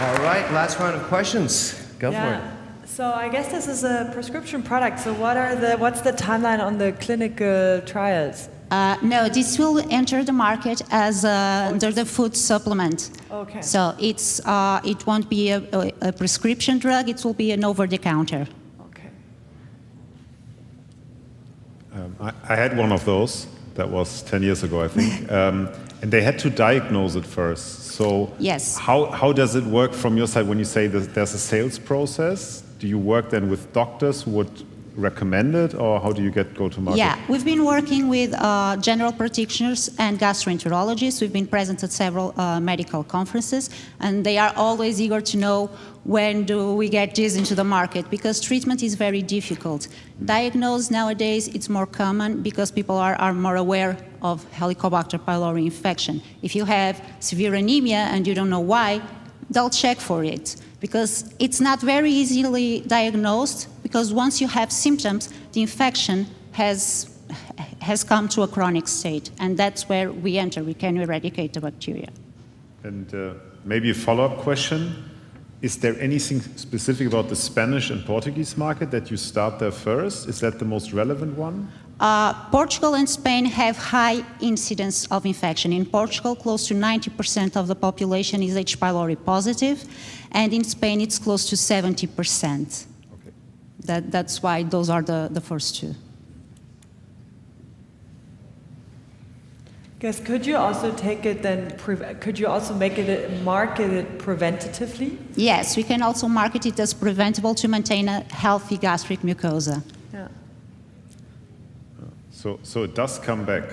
S1: All right, last round of questions. Go for it.
S6: So I guess this is a prescription product. So what's the timeline on the clinical trials?
S15: No, this will enter the market as under the food supplement.
S6: Okay.
S15: So it won't be a prescription drug. It will be an over-the-counter.
S6: Okay.
S2: I had one of those. That was 10 years ago, I think. And they had to diagnose it first. So
S15: yes.
S2: How does it work from your side when you say that there's a sales process? Do you work then with doctors who would recommend it, or how do you go to market?
S15: Yeah, we've been working with general practitioners and gastroenterologists. We've been present at several medical conferences, and they are always eager to know when do we get this into the market, because treatment is very difficult. Diagnosed nowadays, it's more common because people are more aware of Helicobacter pylori infection. If you have severe anemia and you don't know why, they'll check for it, because it's not very easily diagnosed, because once you have symptoms, the infection has come to a chronic state, and that's where we enter. We can eradicate the bacteria.
S2: And maybe a follow-up question. Is there anything specific about the Spanish and Portuguese market that you start there first? Is that the most relevant one?
S15: Portugal and Spain have high incidence of infection. In Portugal, close to 90% of the population is H. pylori positive, and in Spain, it's close to 70%. Okay. That's why those are the first two.
S6: Guess, could you also take it then? Could you also market it preventatively?
S15: Yes, we can also market it as preventable to maintain a healthy gastric mucosa.
S6: Yeah.
S2: So it does come back.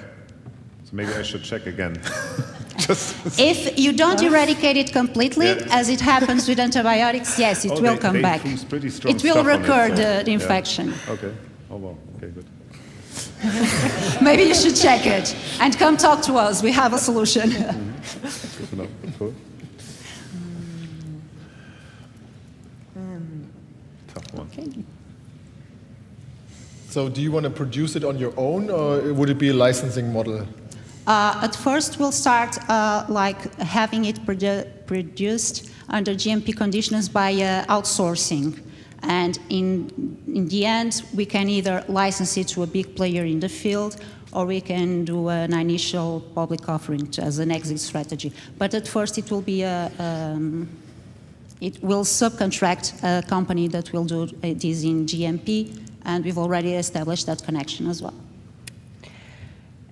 S2: So maybe I should check again.
S15: If you don't eradicate it completely, as it happens with antibiotics, yes, it will come back. It will recur the infection.
S2: Yeah. Okay. Oh well. Okay, good.
S15: Maybe you should check it and come talk to us. We have a solution.
S2: Tough one.
S15: Okay.
S5: So do you want to produce it on your own, or would it be a licensing model?
S15: At first, we'll start like having it produced under GMP conditions by outsourcing. And in the end, we can either license it to a big player in the field, or we can do an initial public offering as an exit strategy. But at first, it will be it will subcontract a company that will do this in GMP, and we've already established that connection as well.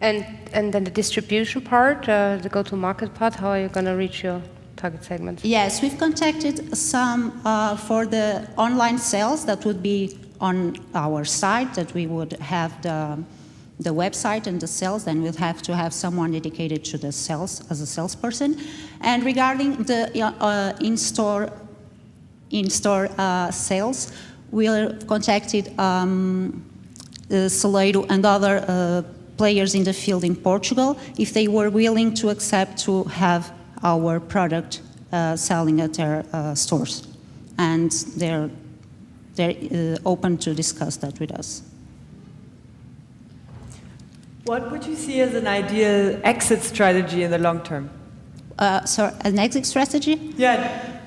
S4: And then the distribution part, the go-to-market part, how are you going to reach your target segment?
S15: Yes, we've contacted some for the online sales that would be on our site, that we would have the website and the sales, then we'll have to have someone dedicated to the sales as a salesperson. And regarding the in-store in-store sales. We contacted Celeiro and other players in the field in Portugal if they were willing to accept to have our product selling at their stores. And they're open to discuss that with us.
S6: What would you see as an ideal exit strategy in the long term?
S15: So an exit strategy?
S6: Yeah.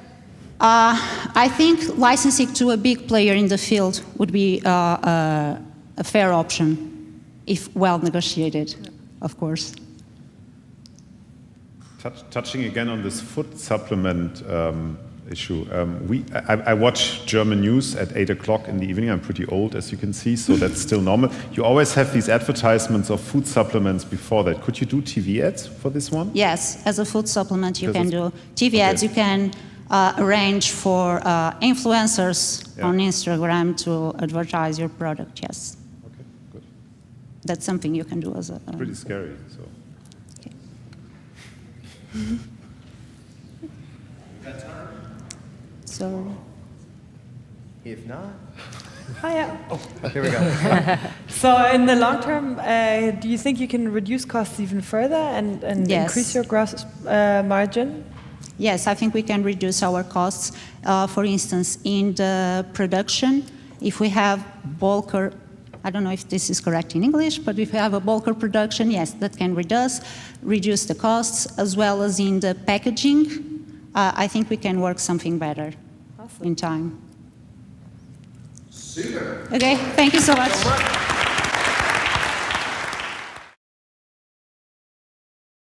S15: I think licensing to a big player in the field would be a fair option, if well negotiated, of course.
S2: Touching again on this food supplement issue, I watch German news at 8 o'clock in the evening. I'm pretty old, as you can see, so that's still normal. You always have these advertisements of food supplements before that. Could you do TV ads for this one?
S15: Yes, as a food supplement, you can do TV ads. You can arrange for influencers on Instagram to advertise your product, yes.
S2: Okay, good.
S15: That's something you can do as a...
S2: Pretty scary, so.
S15: Okay. So,
S1: if not,
S6: here
S1: we go.
S6: So, in the long term, do you think you can reduce costs even further and increase your gross margin?
S15: Yes, I think we can reduce our costs. For instance, in the production, if we have bulker, I don't know if this is correct in English, but if we have a bulker production, yes, that can reduce the costs, as well as in the packaging. I think we can work something better in time.
S1: Super.
S15: Okay, thank you so much.